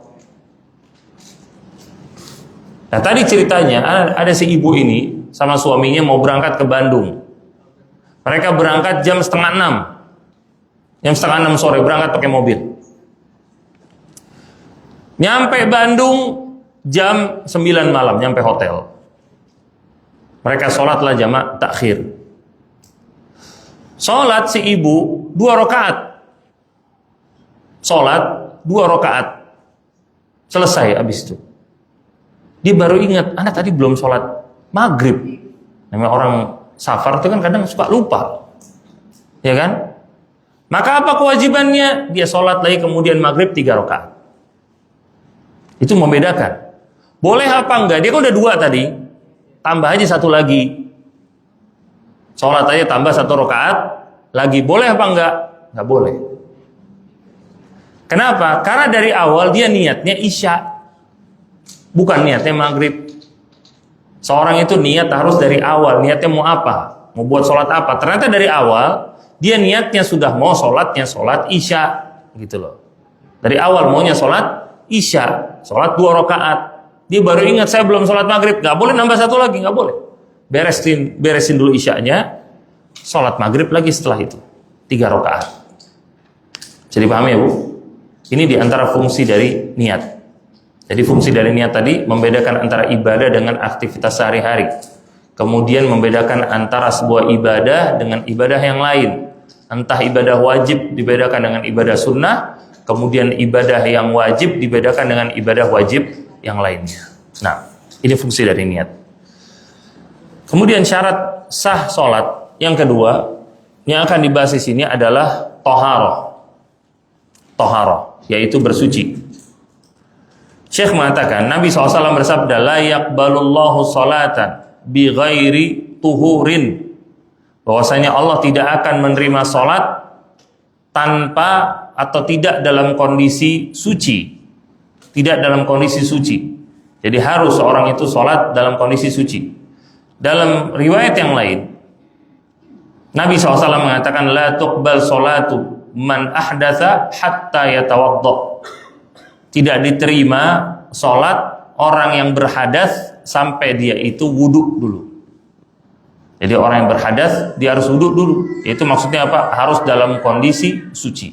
Nah tadi ceritanya ada si ibu ini sama suaminya mau berangkat ke Bandung. Mereka berangkat jam 5:30. Jam 5:30 sore berangkat pakai mobil. Nyampe Bandung jam 9 malam, nyampe hotel. Mereka sholatlah jamak takhir. Sholat si ibu 2 rakaat. Sholat 2 rakaat. Selesai habis itu. Dia baru ingat, anak tadi belum sholat maghrib. Namanya orang safar itu kan kadang suka lupa, ya kan? Maka apa kewajibannya? Dia sholat lagi kemudian maghrib 3 rakaat. Itu membedakan. Boleh apa enggak? Dia kan udah 2 tadi, tambah aja 1 lagi. Sholat aja tambah 1 rakaat lagi, boleh apa enggak? Enggak boleh. Kenapa? Karena dari awal dia niatnya isya, bukan niatnya maghrib. Seorang itu niat harus dari awal, niatnya mau apa? Mau buat sholat apa? Ternyata dari awal dia niatnya sudah mau sholat isya, gitu loh. Dari awal maunya sholat isya, sholat 2 rakaat. Dia baru ingat saya belum sholat maghrib, nggak boleh nambah 1 lagi, nggak boleh. Beresin dulu isyanya, sholat maghrib lagi setelah itu 3 rakaat. Jadi paham ya Bu? Ini diantara fungsi dari niat. Jadi fungsi dari niat tadi membedakan antara ibadah dengan aktivitas sehari-hari. Kemudian membedakan antara sebuah ibadah dengan ibadah yang lain. Entah ibadah wajib dibedakan dengan ibadah sunnah, kemudian ibadah yang wajib dibedakan dengan ibadah wajib yang lainnya. Nah, ini fungsi dari niat. Kemudian syarat sah sholat yang kedua yang akan dibahas di sini adalah toharoh, yaitu bersuci. Syekh mengatakan, Nabi SAW bersabda, la yaqbalullahu sholatan bi ghairi tuhurin, bahwasanya Allah tidak akan menerima sholat tanpa atau tidak dalam kondisi suci. Tidak dalam kondisi suci. Jadi harus seorang itu sholat dalam kondisi suci. Dalam riwayat yang lain, Nabi SAW mengatakan, la tuqbal sholatu man ahdatha hatta yatawadda. Tidak diterima sholat orang yang berhadas sampai dia itu wudhu dulu. Jadi orang yang berhadas dia harus wudhu dulu. Itu maksudnya apa? Harus dalam kondisi suci.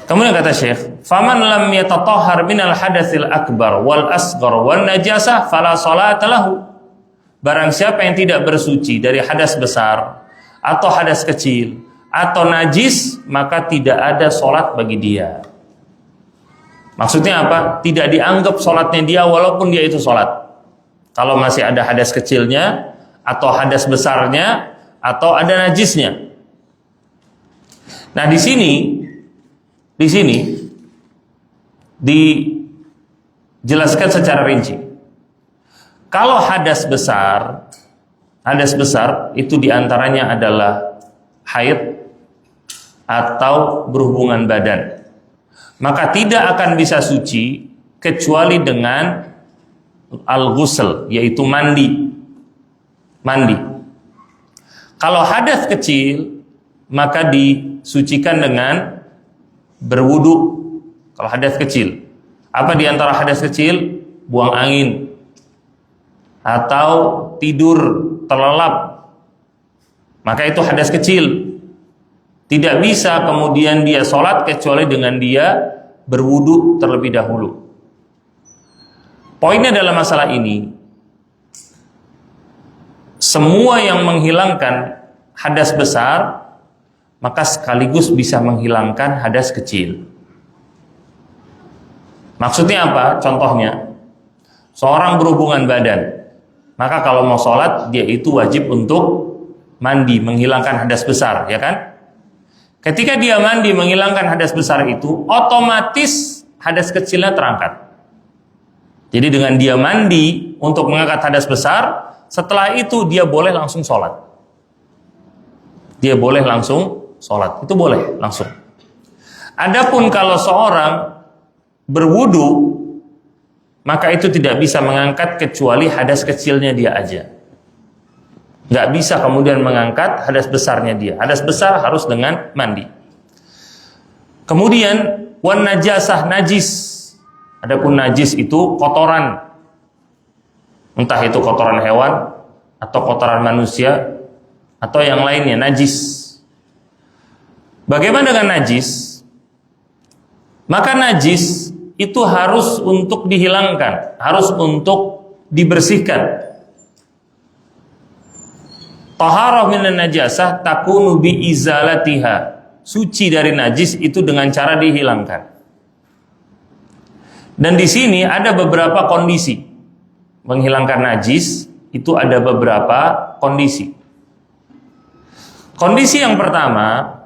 Kemudian kata Syekh, faman lam yatatahhar minal hadatsil akbar wal asghar wan najasah fala sholata lahu. Barang siapa yang tidak bersuci dari hadas besar atau hadas kecil atau najis, maka tidak ada sholat bagi dia. Maksudnya apa? Tidak dianggap sholatnya dia walaupun dia itu sholat. Kalau masih ada hadas kecilnya atau hadas besarnya atau ada najisnya. Nah di sini dijelaskan secara rinci. Kalau hadas besar itu diantaranya adalah haid atau berhubungan badan, maka tidak akan bisa suci kecuali dengan al-ghusl, yaitu mandi. Kalau hadas kecil maka disucikan dengan berwudu. Kalau hadas kecil, apa diantara hadas kecil? Buang angin atau tidur terlelap, maka itu hadas kecil. Tidak bisa kemudian dia sholat kecuali dengan dia berwudu terlebih dahulu. Poinnya dalam masalah ini, semua yang menghilangkan hadas besar maka sekaligus bisa menghilangkan hadas kecil. Maksudnya apa? Contohnya, seorang berhubungan badan, maka kalau mau sholat dia itu wajib untuk mandi, menghilangkan hadas besar, ya kan? Ketika dia mandi menghilangkan hadas besar itu, otomatis hadas kecilnya terangkat. Jadi dengan dia mandi untuk mengangkat hadas besar, setelah itu dia boleh langsung sholat. Dia boleh langsung sholat, itu boleh langsung. Adapun kalau seorang berwudu, maka itu tidak bisa mengangkat kecuali hadas kecilnya dia aja. Nggak bisa kemudian mengangkat hadas besarnya dia. Hadas besar harus dengan mandi. Kemudian wan najasah, najis. Adapun najis itu kotoran, entah itu kotoran hewan atau kotoran manusia atau yang lainnya, najis. Bagaimana dengan najis? Maka najis itu harus untuk dihilangkan, harus untuk dibersihkan. Taharah minan najasah takunu bi izalatiha. Suci dari najis itu dengan cara dihilangkan. Dan di sini ada beberapa kondisi. Menghilangkan najis itu ada beberapa kondisi. Kondisi yang pertama,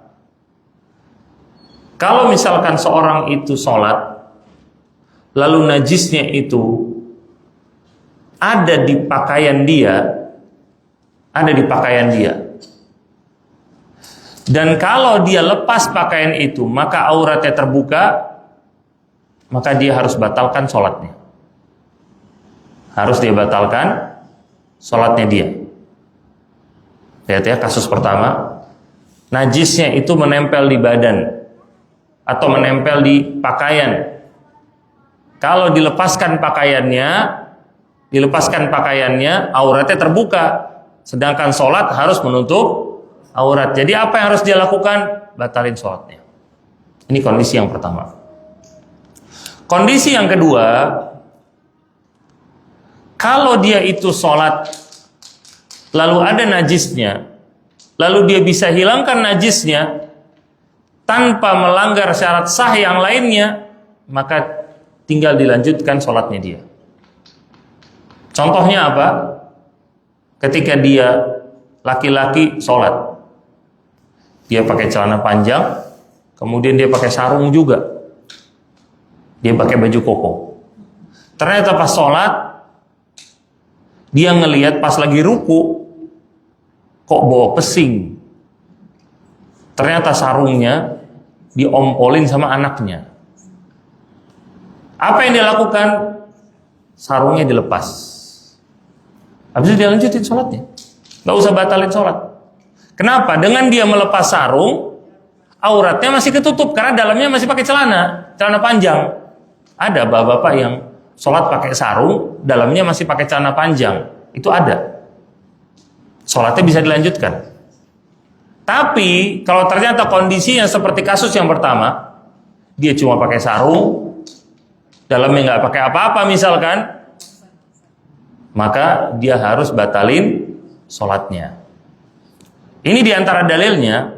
kalau misalkan seorang itu sholat, lalu najisnya itu ada di pakaian dia, ada di pakaian dia. Dan kalau dia lepas pakaian itu, maka auratnya terbuka, maka dia harus batalkan sholatnya. Harus dia batalkan sholatnya dia. Lihat ya, kasus pertama, najisnya itu menempel di badan atau menempel di pakaian. Kalau dilepaskan pakaiannya, auratnya terbuka. Sedangkan sholat harus menutup aurat. Jadi apa yang harus dia lakukan? Batalin sholatnya. Ini kondisi yang pertama. Kondisi yang kedua, kalau dia itu sholat lalu ada najisnya, lalu dia bisa hilangkan najisnya tanpa melanggar syarat sah yang lainnya, maka tinggal dilanjutkan sholatnya dia. Contohnya apa? Ketika dia laki-laki sholat, dia pakai celana panjang, kemudian dia pakai sarung juga, dia pakai baju koko. Ternyata pas sholat, dia ngelihat pas lagi ruku, kok bawa pesing. Ternyata sarungnya diompolin sama anaknya. Apa yang dia lakukan? Sarungnya dilepas. Habis itu dia lanjutin sholatnya. Gak usah batalin sholat. Kenapa? Dengan dia melepas sarung, auratnya masih ketutup karena dalamnya masih pakai celana panjang. Ada bapak-bapak yang sholat pakai sarung, dalamnya masih pakai celana panjang. Itu ada. Sholatnya bisa dilanjutkan. Tapi kalau ternyata kondisinya seperti kasus yang pertama, dia cuma pakai sarung, dalamnya nggak pakai apa-apa misalkan, maka dia harus batalin sholatnya. Ini diantara dalilnya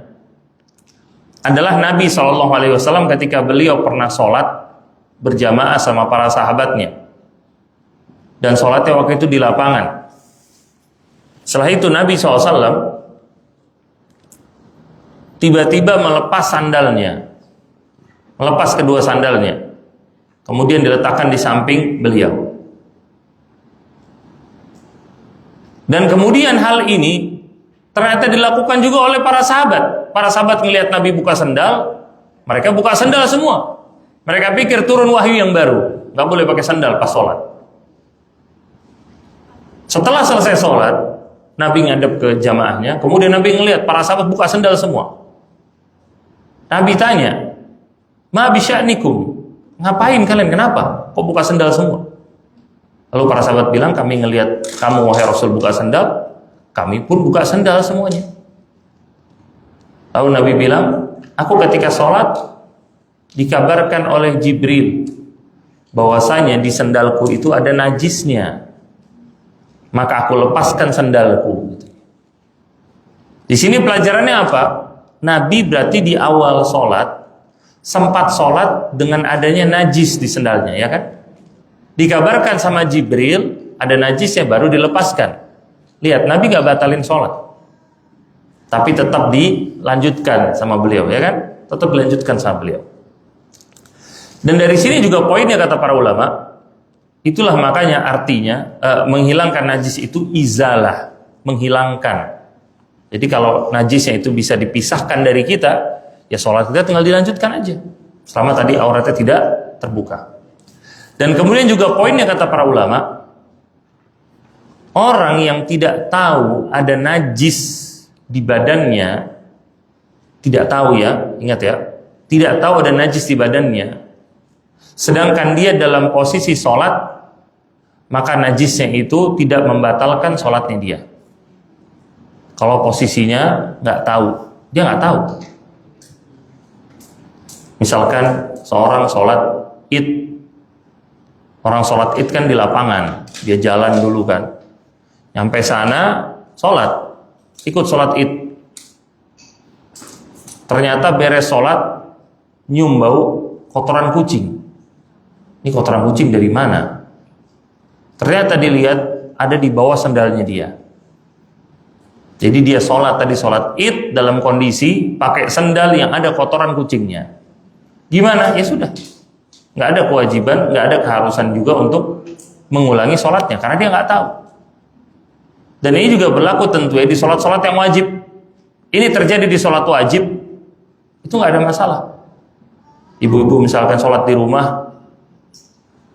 adalah Nabi SAW ketika beliau pernah sholat berjamaah sama para sahabatnya, dan sholatnya waktu itu di lapangan. Setelah itu Nabi SAW tiba-tiba melepas sandalnya, melepas kedua sandalnya, kemudian diletakkan di samping beliau. Dan kemudian hal ini ternyata dilakukan juga oleh para sahabat. Para sahabat melihat Nabi buka sandal, mereka buka sandal semua. Mereka pikir turun wahyu yang baru, nggak boleh pakai sandal pas sholat. Setelah selesai sholat, Nabi ngadep ke jamaahnya, kemudian Nabi ngelihat para sahabat buka sandal semua. Nabi tanya, "Ma bisya'nikum?" Ngapain kalian? Kenapa? Kok buka sandal semua? Lalu para sahabat bilang, "Kami ngelihat kamu wahai Rasul buka sandal, kami pun buka sandal semuanya." Lalu Nabi bilang, "Aku ketika sholat dikabarkan oleh Jibril bahwasanya di sandalku itu ada najisnya, maka aku lepaskan sandalku." Di sini pelajarannya apa? Nabi berarti di awal sholat sempat sholat dengan adanya najis di sandalnya, ya kan? Dikabarkan sama Jibril ada najisnya, baru dilepaskan. Lihat, Nabi gak batalin sholat, tapi tetap dilanjutkan sama beliau, ya kan? Tetap dilanjutkan sama beliau. Dan dari sini juga poinnya kata para ulama, itulah makanya artinya menghilangkan najis itu izalah, menghilangkan. Jadi kalau najisnya itu bisa dipisahkan dari kita, ya sholat kita tinggal dilanjutkan aja, selama tadi auratnya tidak terbuka. Dan kemudian juga poinnya kata para ulama, orang yang tidak tahu ada najis di badannya, tidak tahu ya, ingat ya, tidak tahu ada najis di badannya, sedangkan dia dalam posisi sholat, maka najisnya itu tidak membatalkan sholatnya dia. Kalau posisinya nggak tahu, dia nggak tahu. Misalkan seorang sholat id, orang sholat id kan di lapangan, dia jalan dulu kan, nyampe sana sholat, ikut sholat id, ternyata beres sholat nyium bau kotoran kucing. Ini kotoran kucing dari mana? Ternyata dilihat ada di bawah sandalnya dia. Jadi dia sholat tadi, sholat id dalam kondisi pakai sandal yang ada kotoran kucingnya. Gimana? Ya sudah, nggak ada kewajiban, nggak ada keharusan juga untuk mengulangi sholatnya karena dia nggak tahu. Dan ini juga berlaku tentu ya di sholat-sholat yang wajib. Ini terjadi di sholat wajib, itu nggak ada masalah. Ibu-ibu misalkan sholat di rumah,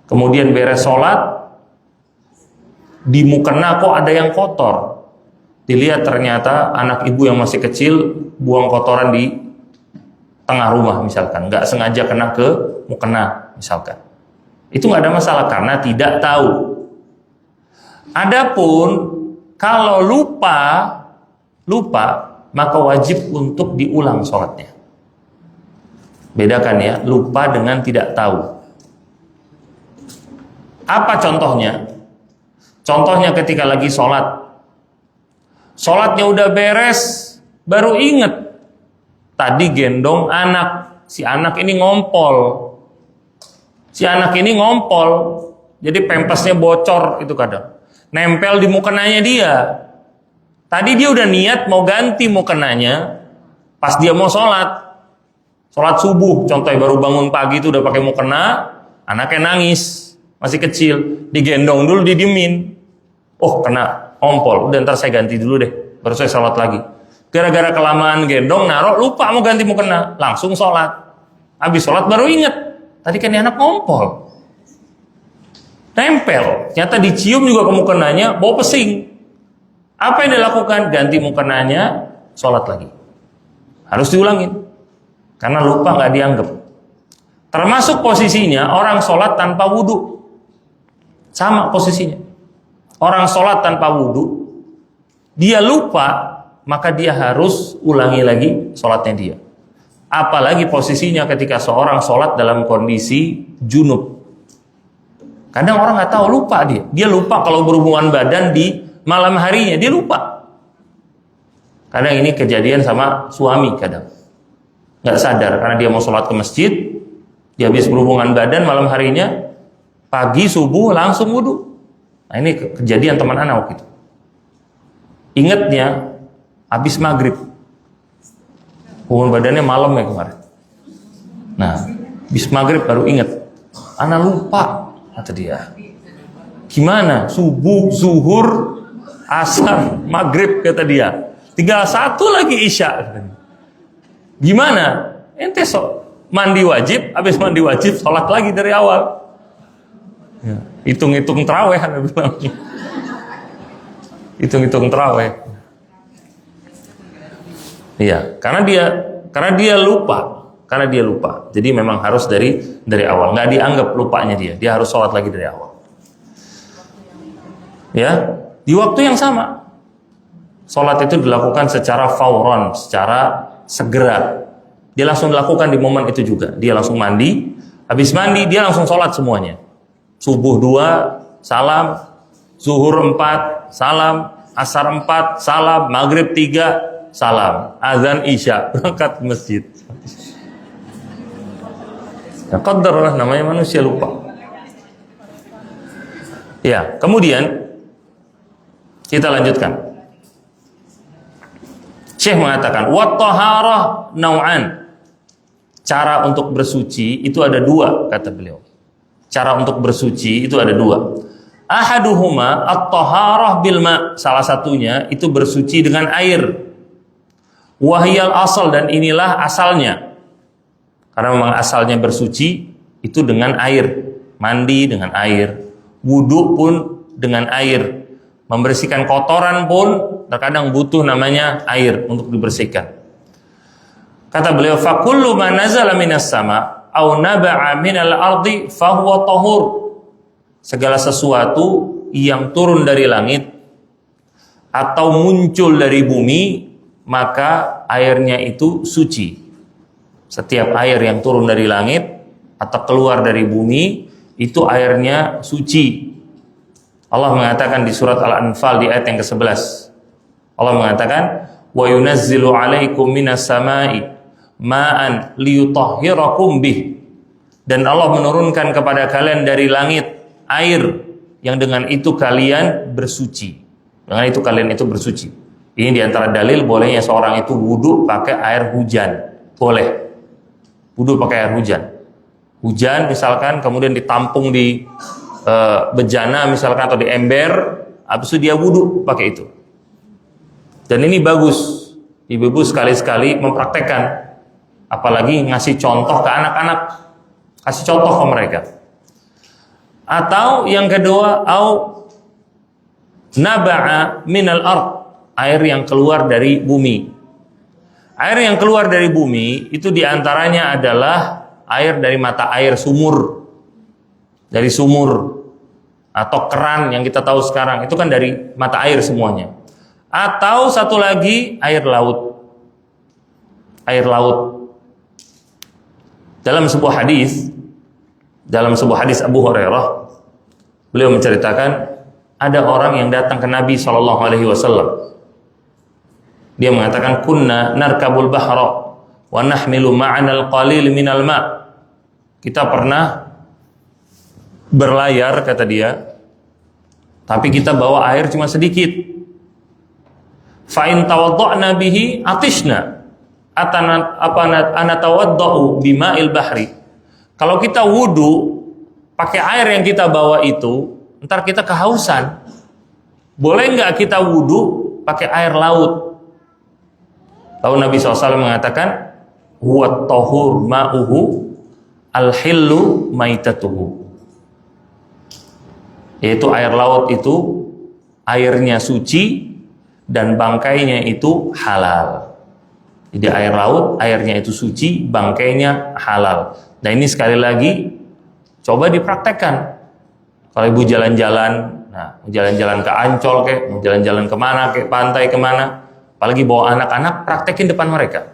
kemudian beres sholat, di mukena kok ada yang kotor. Dilihat ternyata anak ibu yang masih kecil buang kotoran di tengah rumah misalkan, nggak sengaja kena ke mukena misalkan. Itu nggak ada masalah karena tidak tahu. Adapun kalau lupa, maka wajib untuk diulang sholatnya. Bedakan ya, lupa dengan tidak tahu. Apa contohnya? Contohnya ketika lagi sholat, sholatnya udah beres, baru inget tadi gendong anak, si anak ini ngompol, jadi pempesnya bocor itu kadang, nempel di mukenanya dia. Tadi dia udah niat mau ganti mukenanya, pas dia mau sholat subuh, contohnya baru bangun pagi itu udah pakai mukena, anaknya nangis, masih kecil, digendong dulu, didiemin. Oh kena ompol, udah ntar saya ganti dulu deh, baru saya sholat lagi. Gara-gara kelamaan gendong, naruh, lupa mau ganti mukena, langsung sholat. Habis sholat baru inget, tadi kan anak ngompol, nempel, ternyata dicium juga ke mukenanya, bau pesing. Apa yang dilakukan? Ganti mukenanya, sholat lagi. Harus diulangin, karena lupa nggak dianggap. Termasuk posisinya orang sholat tanpa wudhu, sama posisinya. Orang sholat tanpa wudhu, dia lupa, maka dia harus ulangi lagi sholatnya dia. Apalagi posisinya ketika seorang sholat dalam kondisi junub. Kadang orang nggak tahu, lupa dia lupa kalau berhubungan badan di malam harinya, dia lupa. Kadang ini kejadian sama suami, kadang nggak sadar karena dia mau sholat ke masjid, dia habis berhubungan badan malam harinya, pagi subuh langsung wudhu. Nah ini kejadian teman anak waktu itu. Ingatnya habis maghrib, hubungan badannya malam ya kemarin. Nah habis maghrib baru ingat, anak lupa, kata dia. Gimana? Subuh, zuhur, asar, maghrib, kata dia. Tinggal satu lagi isya. Gimana? Ente mandi wajib, habis mandi wajib sholat lagi dari awal. Ya, hitung-hitung terawih, Anda bilang. Hitung-hitung terawih. Iya, karena dia lupa. Karena dia lupa. Jadi memang harus dari awal. Nggak dianggap lupanya dia. Dia harus sholat lagi dari awal. Ya, di waktu yang sama. Sholat itu dilakukan secara fauron, secara segera. Dia langsung dilakukan di momen itu juga. Dia langsung mandi, habis mandi dia langsung sholat semuanya. Subuh 2, salam, zuhur 4, salam, asar 4, salam, maghrib 3, salam, azan isya, berangkat ke masjid. Ya qadarlah, namanya manusia lupa. Ya, kemudian kita lanjutkan. Syekh mengatakan, wa taharah nau'an. Cara untuk bersuci itu ada dua, kata beliau. Cara untuk bersuci itu ada dua. Ahaduhuma at-taharah bil ma'. Salah satunya itu bersuci dengan air. Wahiyal asal, dan inilah asalnya. Karena memang asalnya bersuci itu dengan air. Mandi dengan air. Wudu pun dengan air. Membersihkan kotoran pun terkadang butuh namanya air untuk dibersihkan. Kata beliau, fakullu ma nazala minas sama au naba'a minal ardi fahuwa tahur. Segala sesuatu yang turun dari langit atau muncul dari bumi, maka airnya itu suci. Setiap air yang turun dari langit atau keluar dari bumi, itu airnya suci. Allah mengatakan di surat Al-Anfal di ayat yang ke-11. Allah mengatakan, wa yunazzilu 'alaikum minas sama'i ma'an liyutahhirakum bih. Dan Allah menurunkan kepada kalian dari langit air yang dengan itu kalian bersuci. Dengan itu kalian itu bersuci. Ini diantara dalil bolehnya seorang itu wudu pakai air hujan. Boleh. Wudu pakai air hujan. Hujan misalkan kemudian ditampung di bejana misalkan atau di ember, habis itu dia wudu pakai itu. Dan ini bagus, ibu-ibu sekali-sekali mempraktekkan, apalagi ngasih contoh ke anak-anak, kasih contoh ke mereka. Atau yang kedua, au naba'a minal ard, air yang keluar dari bumi. Air yang keluar dari bumi itu diantaranya adalah air dari mata air sumur, dari sumur atau keran yang kita tahu sekarang, itu kan dari mata air semuanya. Atau satu lagi, air laut. Air laut. Dalam sebuah hadis Abu Hurairah, beliau menceritakan ada orang yang datang ke Nabi SAW. Dia mengatakan, kunna narkabul bahra wa nahmilu ma'ana al-qalil minal ma'. Kita pernah berlayar, kata dia, tapi kita bawa air cuma sedikit. Fa in tawadda'na bihi atishna anatawadda'u bima'il bahri. Kalau kita wudu pakai air yang kita bawa itu, ntar kita kehausan. Boleh nggak kita wudu pakai air laut? Lalu Nabi SAW mengatakan, huwa tahur ma'uhu al-hillu maitatuhu. Yaitu air laut itu airnya suci dan bangkainya itu halal. Jadi air laut, airnya itu suci, bangkainya halal. Nah ini sekali lagi coba dipraktekkan. Kalau ibu jalan-jalan, mau jalan-jalan ke Ancol mau jalan-jalan kemana pantai kemana, apalagi bawa anak-anak, praktekin depan mereka.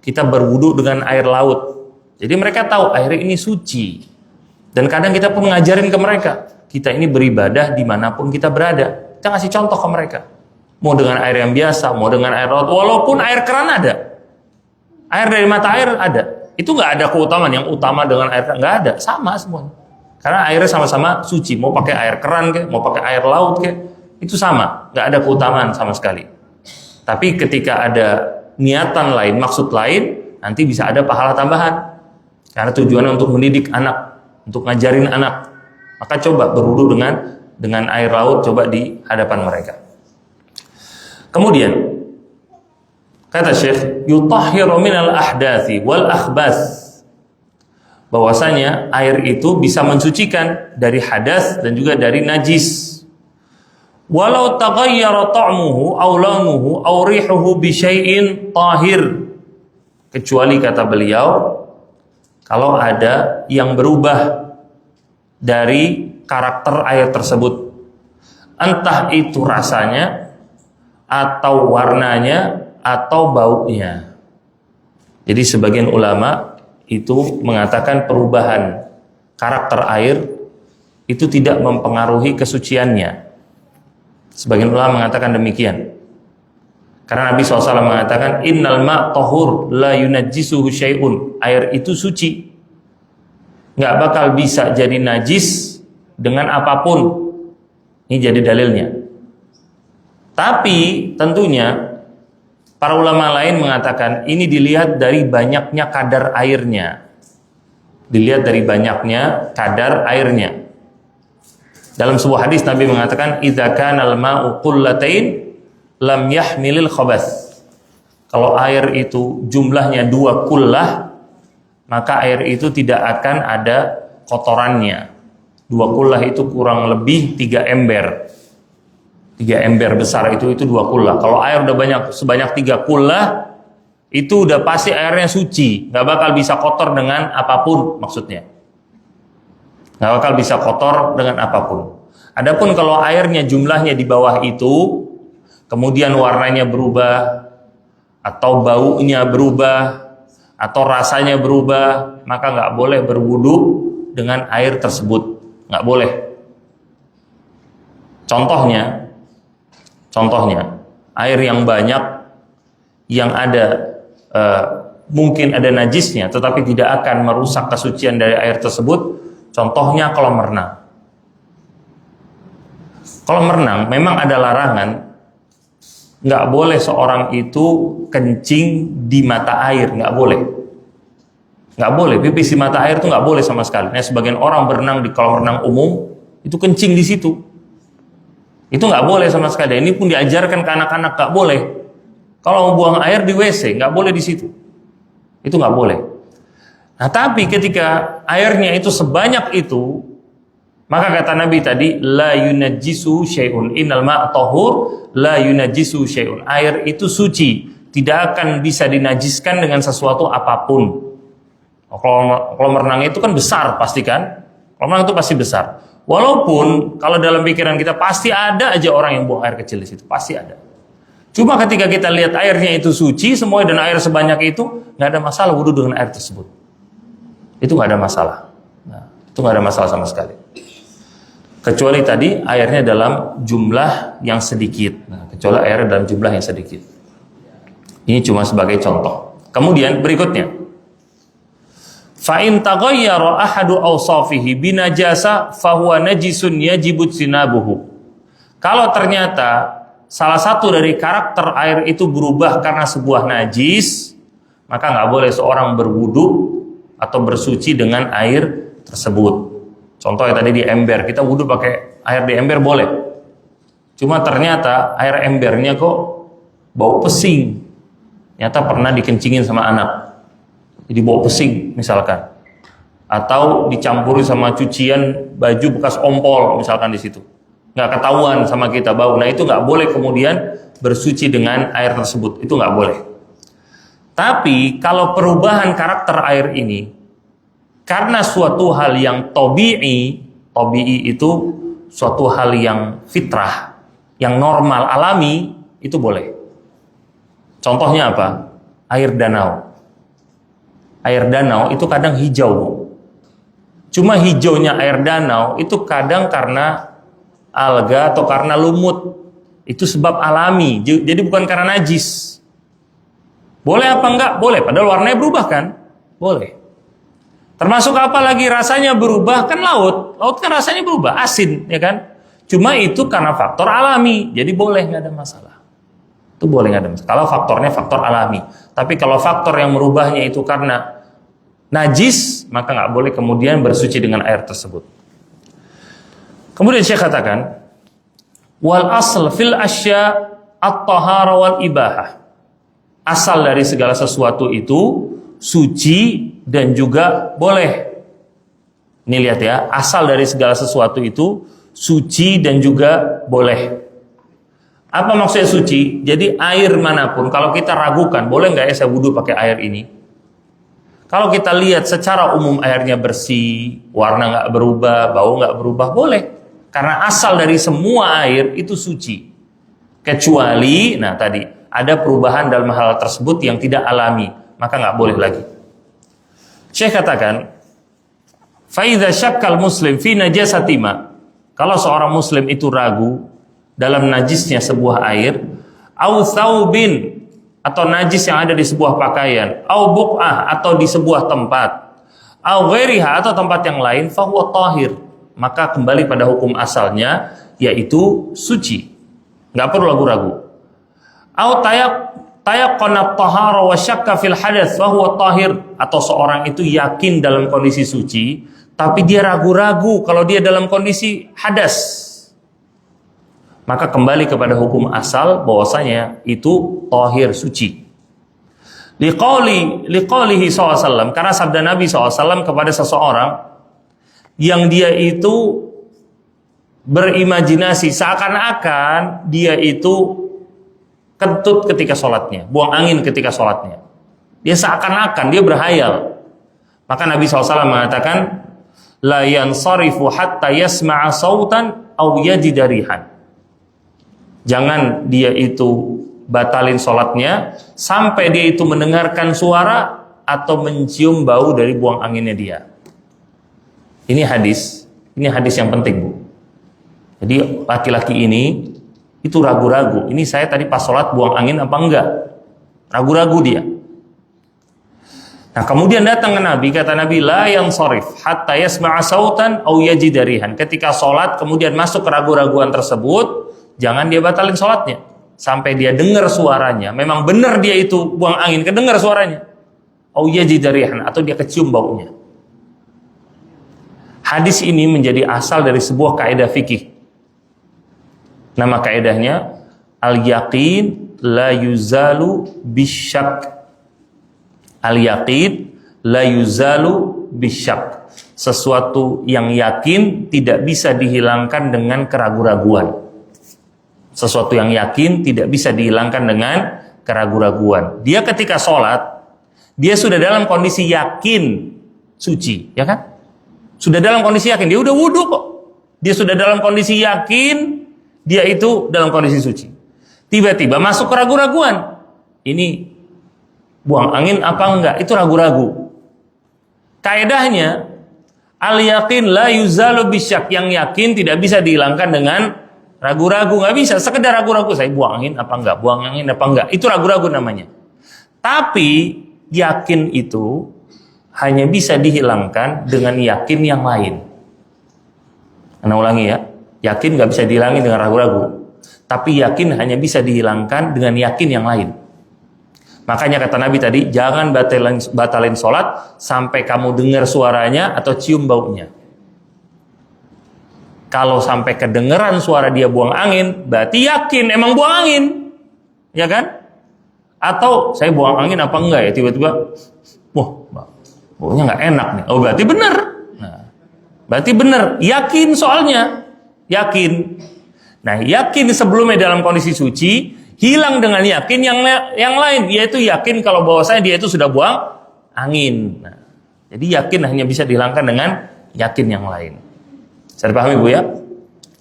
Kita berwudu dengan air laut. Jadi mereka tahu air ini suci. Dan kadang kita pun ngajarin ke mereka, kita ini beribadah dimanapun kita berada. Kita ngasih contoh ke mereka. Mau dengan air yang biasa, mau dengan air laut, walaupun air keran ada, air dari mata air ada, itu nggak ada keutamaan yang utama dengan air keran, nggak ada, sama semuanya. Karena airnya sama-sama suci, mau pakai air keran mau pakai air laut itu sama, nggak ada keutamaan sama sekali. Tapi ketika ada niatan lain, maksud lain, nanti bisa ada pahala tambahan. Karena tujuannya untuk mendidik anak, untuk ngajarin anak. Maka coba berwudu dengan air laut, coba di hadapan mereka. Kemudian kata Syekh, yutahhiru minal ahdathi wal akhbath, bahwasanya air itu bisa mensucikan dari hadas dan juga dari najis. Walau taghayyara ta'muhu aw launuhu aw rihuhu bi syai'in tahir, kecuali kata beliau kalau ada yang berubah dari karakter air tersebut, entah itu rasanya atau warnanya atau baunya. Jadi sebagian ulama itu mengatakan perubahan karakter air itu tidak mempengaruhi kesuciannya. Sebagian ulama mengatakan demikian. Karena Nabi SAW mengatakan, innal ma' tahur la yunajjisuhu syai'un. Air itu suci, nggak bakal bisa jadi najis dengan apapun. Ini jadi dalilnya. Tapi tentunya para ulama lain mengatakan ini dilihat dari banyaknya kadar airnya. Dilihat dari banyaknya kadar airnya. Dalam sebuah hadis Nabi mengatakan, idza kana al-ma'u qullatain lam yahmilil khabath. Kalau air itu jumlahnya 2 kullah, maka air itu tidak akan ada kotorannya. 2 kullah itu kurang lebih 3 ember. 3 ember besar itu 2 kullah. Kalau air udah sebanyak 3 kullah, itu udah pasti airnya suci, nggak bakal bisa kotor dengan apapun, maksudnya. Nggak bakal bisa kotor dengan apapun. Adapun kalau airnya jumlahnya di bawah itu, kemudian warnanya berubah, atau baunya berubah, atau rasanya berubah, maka nggak boleh berwudu dengan air tersebut. Nggak boleh. Contohnya, air yang banyak, yang ada mungkin ada najisnya, tetapi tidak akan merusak kesucian dari air tersebut. Contohnya kolam renang. Kolam renang memang ada larangan, nggak boleh seorang itu kencing di mata air, nggak boleh, pipis di mata air itu nggak boleh sama sekali. Nah, sebagian orang berenang di kolam renang umum itu kencing di situ. Itu nggak boleh sama sekali. Ini pun diajarkan ke anak-anak, nggak boleh. Kalau mau buang air di WC, nggak boleh di situ. Itu nggak boleh. Nah, tapi ketika airnya itu sebanyak itu, maka kata Nabi tadi, la yunajjisu syai'un, innal ma'a tahur, la yunajjisu syai'un. Air itu suci, tidak akan bisa dinajiskan dengan sesuatu apapun. Kalau merenang itu kan besar pasti kan? Kalau merenang itu pasti besar. Walaupun kalau dalam pikiran kita pasti ada aja orang yang buang air kecil di situ, pasti ada. Cuma ketika kita lihat airnya itu suci semua dan air sebanyak itu, nggak ada masalah wudu dengan air tersebut. Itu nggak ada masalah. Nah, itu nggak ada masalah sama sekali. Kecuali tadi airnya dalam jumlah yang sedikit. Nah, kecuali airnya dalam jumlah yang sedikit. Ini cuma sebagai contoh. Kemudian berikutnya, fa in taghayyara ahadu awsafihi binajasa fahuwa najisun yajibu sinabuhu. Kalau ternyata salah satu dari karakter air itu berubah karena sebuah najis, maka nggak boleh seorang berwudu atau bersuci dengan air tersebut. Contohnya tadi di ember, kita wudu pakai air di ember boleh. Cuma ternyata air embernya kok bau pesing. Ternyata pernah dikencingin sama anak, jadi bau pesing misalkan. Atau dicampuri sama cucian baju bekas ompol misalkan di situ. Nggak ketahuan sama kita bau. Nah itu nggak boleh kemudian bersuci dengan air tersebut. Itu nggak boleh. Tapi kalau perubahan karakter air ini karena suatu hal yang tabi'i itu suatu hal yang fitrah, yang normal, alami, itu boleh. Contohnya apa? Air danau. Air danau itu kadang hijau. Cuma hijaunya air danau itu kadang karena alga atau karena lumut. Itu sebab alami. Jadi bukan karena najis. Boleh apa enggak? Boleh. Padahal warnanya berubah kan? Boleh. Termasuk apa lagi rasanya berubah? Kan laut. Laut kan rasanya berubah. Asin, ya kan? Cuma itu karena faktor alami. Jadi boleh, nggak ada masalah. Itu boleh, nggak ada masalah. Kalau faktornya faktor alami. Tapi kalau faktor yang merubahnya itu karena najis, maka nggak boleh kemudian bersuci dengan air tersebut. Kemudian Syekh katakan, wal asl fil asya at-tahara wal ibahah. Asal dari segala sesuatu itu suci dan juga boleh. Ini lihat ya, asal dari segala sesuatu itu suci dan juga boleh. Apa maksudnya suci? Jadi air manapun, kalau kita ragukan, boleh nggak ya saya wudhu pakai air ini? Kalau kita lihat secara umum airnya bersih, warna nggak berubah, bau nggak berubah, boleh. Karena asal dari semua air itu suci. Kecuali, nah tadi, ada perubahan dalam hal tersebut yang tidak alami, maka nggak boleh lagi. Syekh katakan, فَإِذَا شَكَّ الْمُسْلِمْ فِي نَجَاسَةِ مَا. Kalau seorang muslim itu ragu dalam najisnya sebuah air, au thawbin, atau najis yang ada di sebuah pakaian, au buq'ah, atau di sebuah tempat, au ghairiha, atau tempat yang lain, fahuwa tahir, maka kembali pada hukum asalnya, yaitu suci, nggak perlu ragu-ragu. Au tayaqqana at-tahara wa syakka fil hadath fahuwa tahir, atau seorang itu yakin dalam kondisi suci, tapi dia ragu-ragu kalau dia dalam kondisi hadas, maka kembali kepada hukum asal bahwasanya itu tahir, suci. Liqaulihi SAW, karena sabda Nabi SAW kepada seseorang yang dia itu berimajinasi seakan-akan dia itu kentut ketika sholatnya, buang angin ketika sholatnya. Dia seakan-akan, dia berhayal. Maka Nabi SAW mengatakan, la yansarifu hatta yasma'a sautan aw yajida rihan. Jangan dia itu batalin sholatnya sampai dia itu mendengarkan suara atau mencium bau dari buang anginnya dia. Ini hadis yang penting, Bu. Jadi laki-laki ini itu ragu-ragu. Ini saya tadi pas sholat buang angin apa enggak? Ragu-ragu dia. Nah kemudian datang ke Nabi, kata Nabi, la yansarif hatta yasma'a sautan aw yajida rihan. Ketika sholat kemudian masuk keraguan-raguan tersebut, jangan dia batalin sholatnya sampai dia dengar suaranya. Memang benar dia itu buang angin, kedengar suaranya. Au yajida rihan, atau dia kecium baunya. Hadis ini menjadi asal dari sebuah kaidah fikih. Nama kaidahnya Al-yaqin la yuzalu bisyak. Al-yaqin la yuzalu bisyak. Sesuatu yang yakin tidak bisa dihilangkan dengan keraguan-raguan. Sesuatu yang yakin tidak bisa dihilangkan dengan keraguan-raguan. Dia ketika sholat, dia sudah dalam kondisi yakin suci, ya kan? Sudah dalam kondisi yakin, dia udah wudhu kok. Dia sudah dalam kondisi yakin, dia itu dalam kondisi suci. Tiba-tiba masuk keraguan-raguan. Ini buang angin apa enggak? Itu ragu-ragu. Kaedahnya, al-yakin la yuzalu bisyak. Yang yakin tidak bisa dihilangkan dengan ragu-ragu. Nggak bisa, sekedar ragu-ragu. Saya buang angin apa enggak? Buang angin apa enggak? Itu ragu-ragu namanya. Tapi yakin itu hanya bisa dihilangkan dengan yakin yang lain. Anda ulangi ya, yakin nggak bisa dihilangin dengan ragu-ragu. Tapi yakin hanya bisa dihilangkan dengan yakin yang lain. Makanya kata Nabi tadi, jangan batalin sholat sampai kamu dengar suaranya atau cium baunya. Kalau sampai kedengeran suara dia buang angin, berarti yakin emang buang angin, ya kan? Atau saya buang angin apa enggak ya, tiba-tiba, wah, baunya nggak enak nih. Oh berarti benar. Nah, berarti benar, yakin soalnya, yakin. Nah, yakin sebelumnya dalam kondisi suci, hilang dengan yakin yang lain, yaitu yakin kalau bahwasanya dia itu sudah buang angin. Nah, jadi yakin hanya bisa dihilangkan dengan yakin yang lain. Saya pahami Bu ya?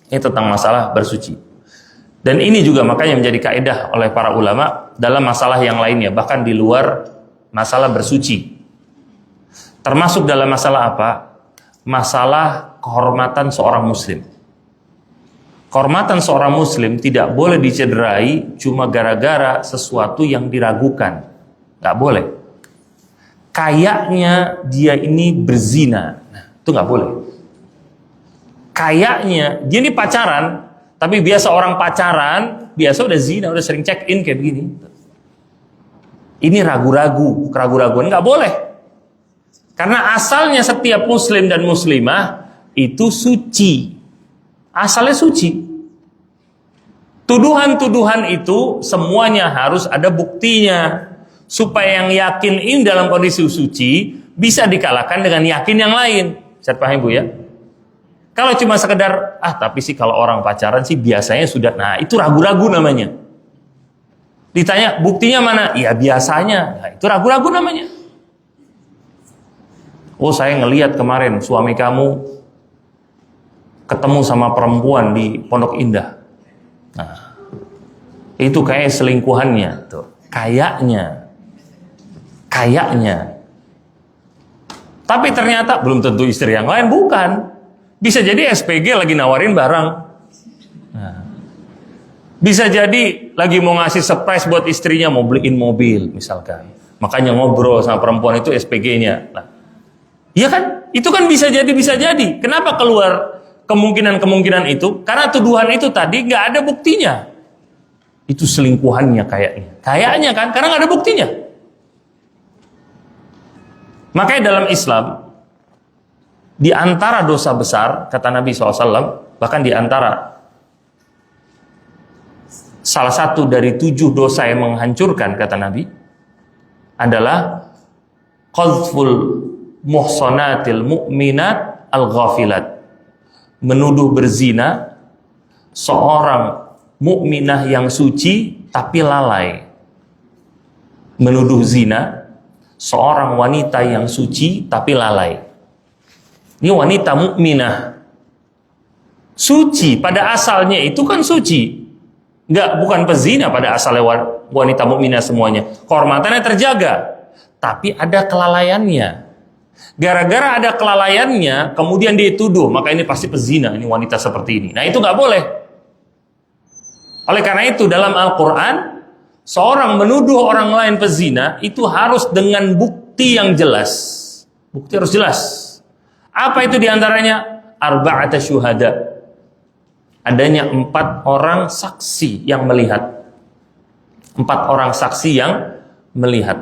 Ini tentang masalah bersuci. Dan ini juga makanya menjadi kaidah oleh para ulama dalam masalah yang lainnya, bahkan di luar masalah bersuci. Termasuk dalam masalah apa? Masalah kehormatan seorang muslim. Kehormatan seorang muslim tidak boleh dicederai cuma gara-gara sesuatu yang diragukan. Nggak boleh. Kayaknya dia ini berzina. Nah, itu nggak boleh. Kayaknya dia ini pacaran, tapi biasa orang pacaran, biasa udah zina, udah sering check in kayak begini. Ini ragu-ragu, keraguan-raguan nggak boleh. Karena asalnya setiap muslim dan muslimah itu suci. Asalnya suci. Tuduhan-tuduhan itu semuanya harus ada buktinya. Supaya yang yakin ini dalam kondisi suci bisa dikalahkan dengan yakin yang lain. Saya paham Bu ya? Kalau cuma sekedar, tapi sih kalau orang pacaran sih biasanya sudah, nah itu ragu-ragu namanya. Ditanya, buktinya mana? Ya biasanya. Nah, itu ragu-ragu namanya. Oh saya ngelihat kemarin suami kamu ketemu sama perempuan di Pondok Indah. Nah, itu kayak selingkuhannya. Tuh. Kayaknya. Tapi ternyata belum tentu istri yang lain, bukan. Bisa jadi SPG lagi nawarin barang. Nah, bisa jadi lagi mau ngasih surprise buat istrinya, mau beliin mobil misalkan. Makanya ngobrol sama perempuan itu SPG-nya. Nah, iya kan? Itu kan bisa jadi. Kenapa keluar kemungkinan itu? Karena tuduhan itu tadi nggak ada buktinya. Itu selingkuhannya kayaknya. Kayaknya kan? Karena nggak ada buktinya. Makanya dalam Islam, di antara dosa besar, kata Nabi SAW, bahkan di antara salah satu dari 7 dosa yang menghancurkan, kata Nabi, adalah qadhful muhsanatil mu'minat al-ghafilat. Menuduh berzina seorang mukminah yang suci tapi lalai. Menuduh zina seorang wanita yang suci tapi lalai. Ini wanita mukminah suci, pada asalnya itu kan suci. Bukan pezina pada asalnya wanita mukminah semuanya. Kehormatannya terjaga, tapi ada kelalaiannya. Gara-gara ada kelalaiannya, kemudian dia tuduh, maka ini pasti pezina, ini wanita seperti ini. Nah itu nggak boleh. Oleh karena itu dalam Al-Quran, seorang menuduh orang lain pezina itu harus dengan bukti yang jelas. Bukti harus jelas. Apa itu diantaranya? Arba'ata syuhada. Adanya 4 orang saksi yang melihat. 4 orang saksi yang melihat.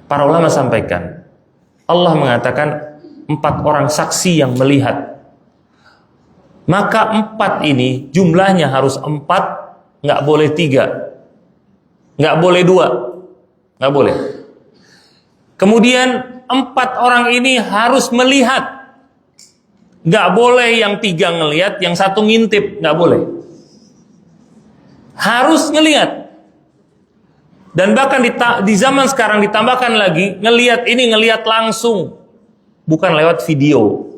Para ulama sampaikan, Allah mengatakan 4 orang saksi yang melihat. Maka 4 ini jumlahnya harus 4, nggak boleh 3, nggak boleh 2, nggak boleh. Kemudian 4 orang ini harus melihat, nggak boleh yang 3 ngelihat, yang 1 ngintip, nggak boleh. Harus ngelihat. Dan bahkan di zaman sekarang ditambahkan lagi, ngelihat ini ngelihat langsung, bukan lewat video.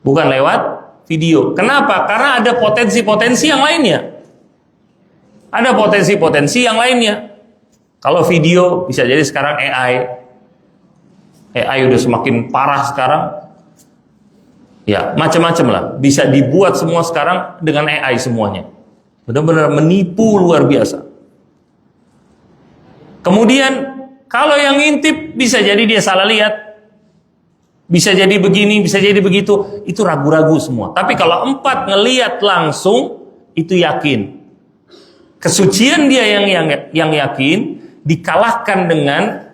Bukan lewat video. Kenapa? Karena ada potensi-potensi yang lainnya. Ada potensi-potensi yang lainnya. Kalau video bisa jadi sekarang AI udah semakin parah sekarang. Ya, macam-macam lah. Bisa dibuat semua sekarang dengan AI semuanya. Benar-benar menipu luar biasa. Kemudian kalau yang ngintip bisa jadi dia salah lihat. Bisa jadi begini, bisa jadi begitu. Itu ragu-ragu semua. Tapi kalau 4 ngelihat langsung, itu yakin. Kesucian dia yang yakin dikalahkan dengan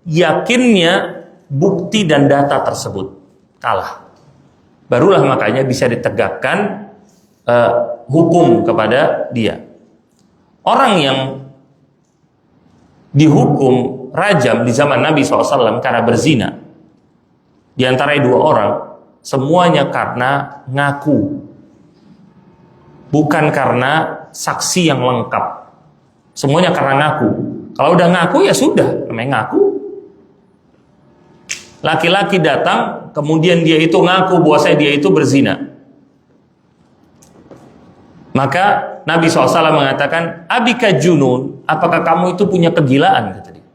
yakinnya bukti dan data tersebut. Kalah. Barulah makanya bisa ditegakkan hukum kepada dia. Orang yang dihukum rajam di zaman Nabi SAW karena berzina, di antara 2 orang, semuanya karena ngaku, bukan karena saksi yang lengkap. Semuanya karena ngaku. Kalau udah ngaku ya sudah, namanya ngaku. Laki-laki datang, kemudian dia itu ngaku bahwasanya dia itu berzina. Maka Nabi SAW mengatakan, Abika junun, apakah kamu itu punya kegilaan? Kata dia.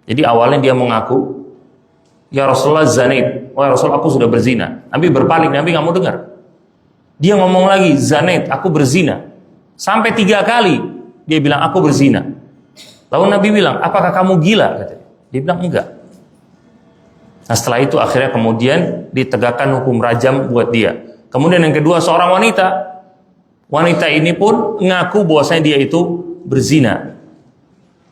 Jadi awalnya dia mengaku, ya Rasulullah zanait, wah Rasul aku sudah berzina. Nabi berpaling, Nabi nggak mau dengar. Dia ngomong lagi, zanait, aku berzina. Sampai 3 kali dia bilang aku berzina. Lalu Nabi bilang, apakah kamu gila? Kata dia. Dia bilang enggak. Nah setelah itu akhirnya kemudian ditegakkan hukum rajam buat dia. Kemudian yang kedua seorang wanita. Wanita ini pun ngaku bahwasanya dia itu berzina.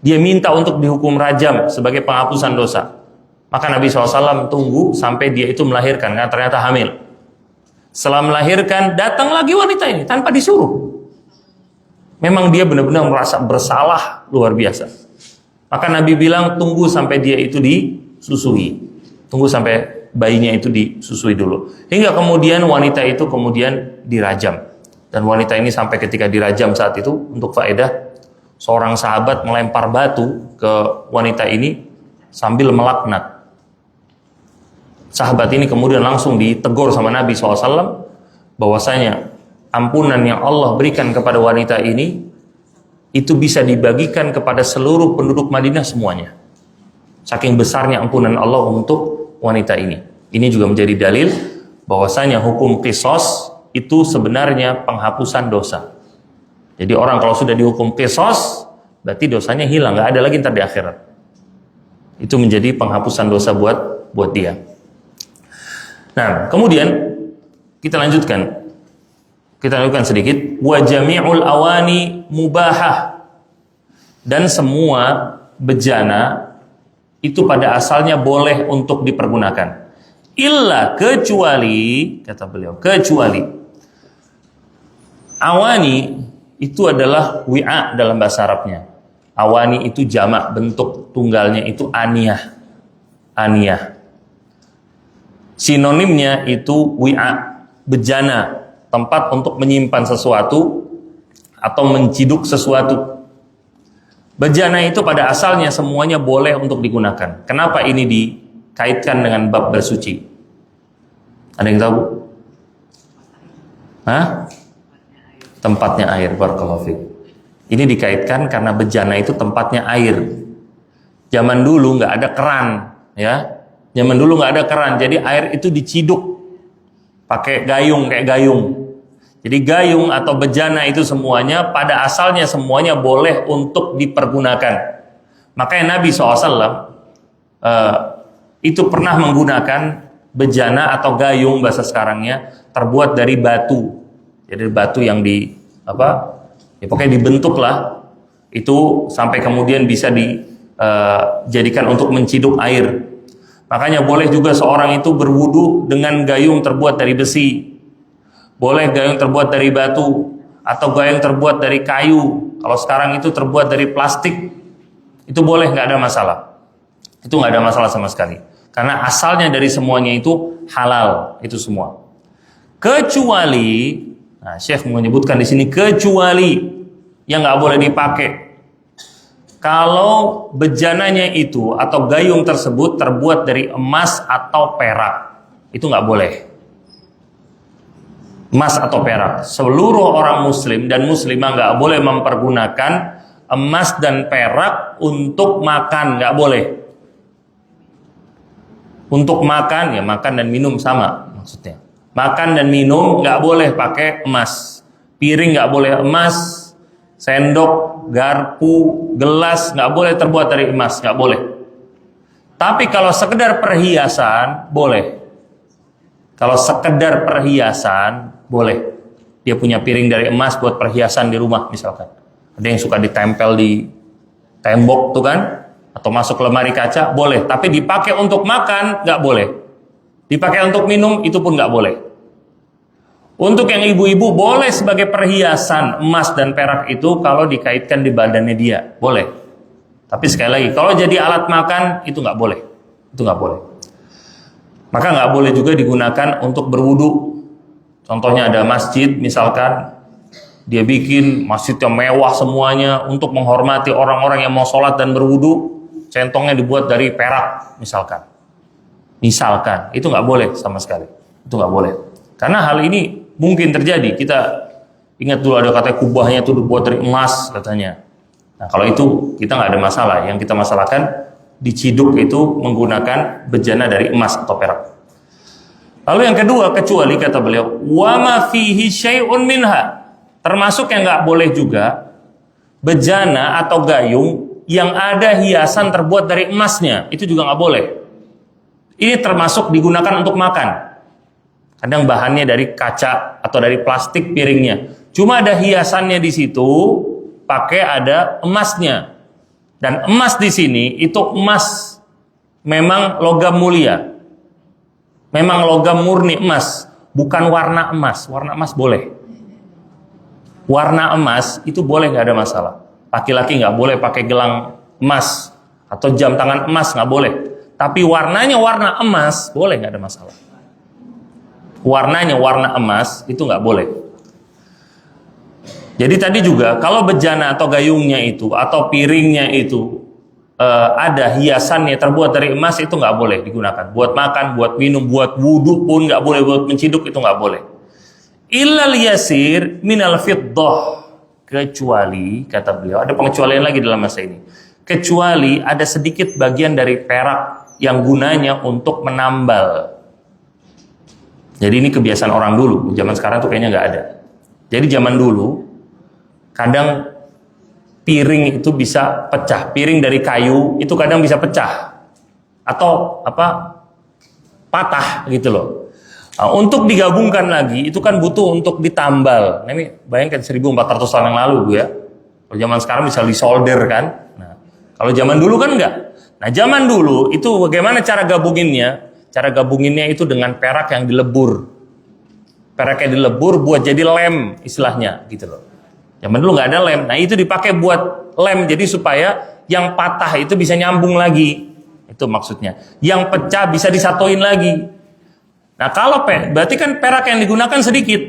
Dia minta untuk dihukum rajam sebagai penghapusan dosa. Maka Nabi SAW tunggu sampai dia itu melahirkan, karena ternyata hamil. Setelah melahirkan, datang lagi wanita ini tanpa disuruh. Memang dia benar-benar merasa bersalah luar biasa. Maka Nabi bilang tunggu sampai dia itu disusui. Tunggu sampai bayinya itu disusui dulu. Hingga kemudian wanita itu kemudian dirajam. Dan wanita ini sampai ketika dirajam saat itu, untuk faedah, seorang sahabat melempar batu ke wanita ini sambil melaknat. Sahabat ini kemudian langsung ditegur sama Nabi SAW bahwasanya ampunan yang Allah berikan kepada wanita ini itu bisa dibagikan kepada seluruh penduduk Madinah semuanya. Saking besarnya ampunan Allah untuk wanita ini. Ini juga menjadi dalil bahwasanya hukum qisas itu sebenarnya penghapusan dosa. Jadi orang kalau sudah dihukum qisas, berarti dosanya hilang, nggak ada lagi ntar di akhirat. Itu menjadi penghapusan dosa buat dia. Nah, kemudian kita lanjutkan. Kita lanjutkan sedikit. Wa jami'ul awani mubahah. Dan semua bejana itu pada asalnya boleh untuk dipergunakan. Illa kecuali, kata beliau, kecuali awani itu adalah wi'a dalam bahasa Arabnya. Awani itu jamak, bentuk tunggalnya itu aniyah. Aniyah. Sinonimnya itu wi'a, bejana, tempat untuk menyimpan sesuatu atau menciduk sesuatu. Bejana itu pada asalnya semuanya boleh untuk digunakan. Kenapa ini dikaitkan dengan bab bersuci? Ada yang tahu? Hah? Tempatnya air, barakallahu fiik. Ini dikaitkan karena bejana itu tempatnya air. Zaman dulu nggak ada keran, ya. Zaman dulu nggak ada keran, jadi air itu diciduk pakai gayung, kayak gayung. Jadi gayung atau bejana itu semuanya pada asalnya semuanya boleh untuk dipergunakan. Makanya Nabi SAW itu pernah menggunakan bejana atau gayung bahasa sekarangnya terbuat dari batu. Jadi batu yang ya pokoknya dibentuk lah itu sampai kemudian bisa dijadikan untuk menciduk air. Makanya boleh juga seorang itu berwudu dengan gayung terbuat dari besi. boleh gayung terbuat dari batu atau gayung terbuat dari kayu. Kalau sekarang itu terbuat dari plastik, itu boleh, nggak ada masalah. Itu nggak ada masalah sama sekali. Karena asalnya dari semuanya itu halal, itu semua. Kecuali, nah Syekh menyebutkan di sini kecuali yang nggak boleh dipakai. Kalau bejananya itu atau gayung tersebut terbuat dari emas atau perak, itu nggak boleh. Emas atau perak. Seluruh orang muslim dan muslimah nggak boleh mempergunakan emas dan perak untuk makan, nggak boleh. Untuk makan, ya makan dan minum sama maksudnya. Makan dan minum nggak boleh pakai emas. Piring nggak boleh emas. Sendok, garpu, gelas nggak boleh terbuat dari emas, nggak boleh. Tapi kalau sekedar perhiasan boleh. Kalau sekedar perhiasan boleh. Dia punya piring dari emas buat perhiasan di rumah misalkan. Ada yang suka ditempel di tembok tuh kan, atau masuk lemari kaca, boleh. Tapi dipakai untuk makan nggak boleh. Dipakai untuk minum itu pun nggak boleh. Untuk yang ibu-ibu boleh sebagai perhiasan emas dan perak itu kalau dikaitkan di badannya dia, boleh. Tapi sekali lagi, kalau jadi alat makan itu nggak boleh, itu nggak boleh. Maka nggak boleh juga digunakan untuk berwudu. Contohnya ada masjid, misalkan dia bikin masjid yang mewah semuanya untuk menghormati orang-orang yang mau sholat dan berwudu, centongnya dibuat dari perak, misalkan. Misalkan, itu nggak boleh sama sekali, itu nggak boleh. Karena hal ini mungkin terjadi. Kita ingat dulu ada katanya kubahnya itu dibuat dari emas katanya. Nah kalau itu kita nggak ada masalah. Yang kita masalahkan diciduk itu menggunakan bejana dari emas atau perak. Lalu yang kedua, kecuali kata beliau, wa ma fihi syai'un minha, termasuk yang nggak boleh juga bejana atau gayung yang ada hiasan terbuat dari emasnya, itu juga nggak boleh. Ini termasuk digunakan untuk makan. Kadang bahannya dari kaca atau dari plastik piringnya. Cuma ada hiasannya di situ, pakai ada emasnya. Dan emas di sini itu emas memang logam mulia. Memang logam murni emas, bukan warna emas. Warna emas boleh. Warna emas itu boleh, nggak ada masalah. Laki-laki nggak boleh pakai gelang emas atau jam tangan emas, nggak boleh. Tapi warnanya warna emas boleh, nggak ada masalah. Warnanya warna emas itu nggak boleh. Jadi tadi juga kalau bejana atau gayungnya itu atau piringnya itu ada hiasannya terbuat dari emas, itu nggak boleh digunakan buat makan, buat minum, buat wudhu pun nggak boleh, buat menciduk itu nggak boleh. Illal yasir minal fiddah, kecuali kata beliau ada pengecualian lagi dalam masa ini. Kecuali ada sedikit bagian dari perak yang gunanya untuk menambal. Jadi ini kebiasaan orang dulu, zaman sekarang tuh kayaknya nggak ada. Jadi zaman dulu kadang piring itu bisa pecah, piring dari kayu itu kadang bisa pecah atau patah gitu loh. Nah, untuk digabungkan lagi itu kan butuh untuk ditambal. Nah, ini bayangkan 1400 tahun yang lalu ya. Kalau zaman sekarang bisa disolder kan. Nah, kalau zaman dulu kan enggak. Nah, zaman dulu itu bagaimana cara gabunginnya? Cara gabunginnya itu dengan perak yang dilebur. Perak yang dilebur buat jadi lem istilahnya gitu loh. Zaman dulu nggak ada lem. Nah itu dipakai buat lem. Jadi supaya yang patah itu bisa nyambung lagi. Itu maksudnya. Yang pecah bisa disatuin lagi. Nah kalau berarti kan perak yang digunakan sedikit.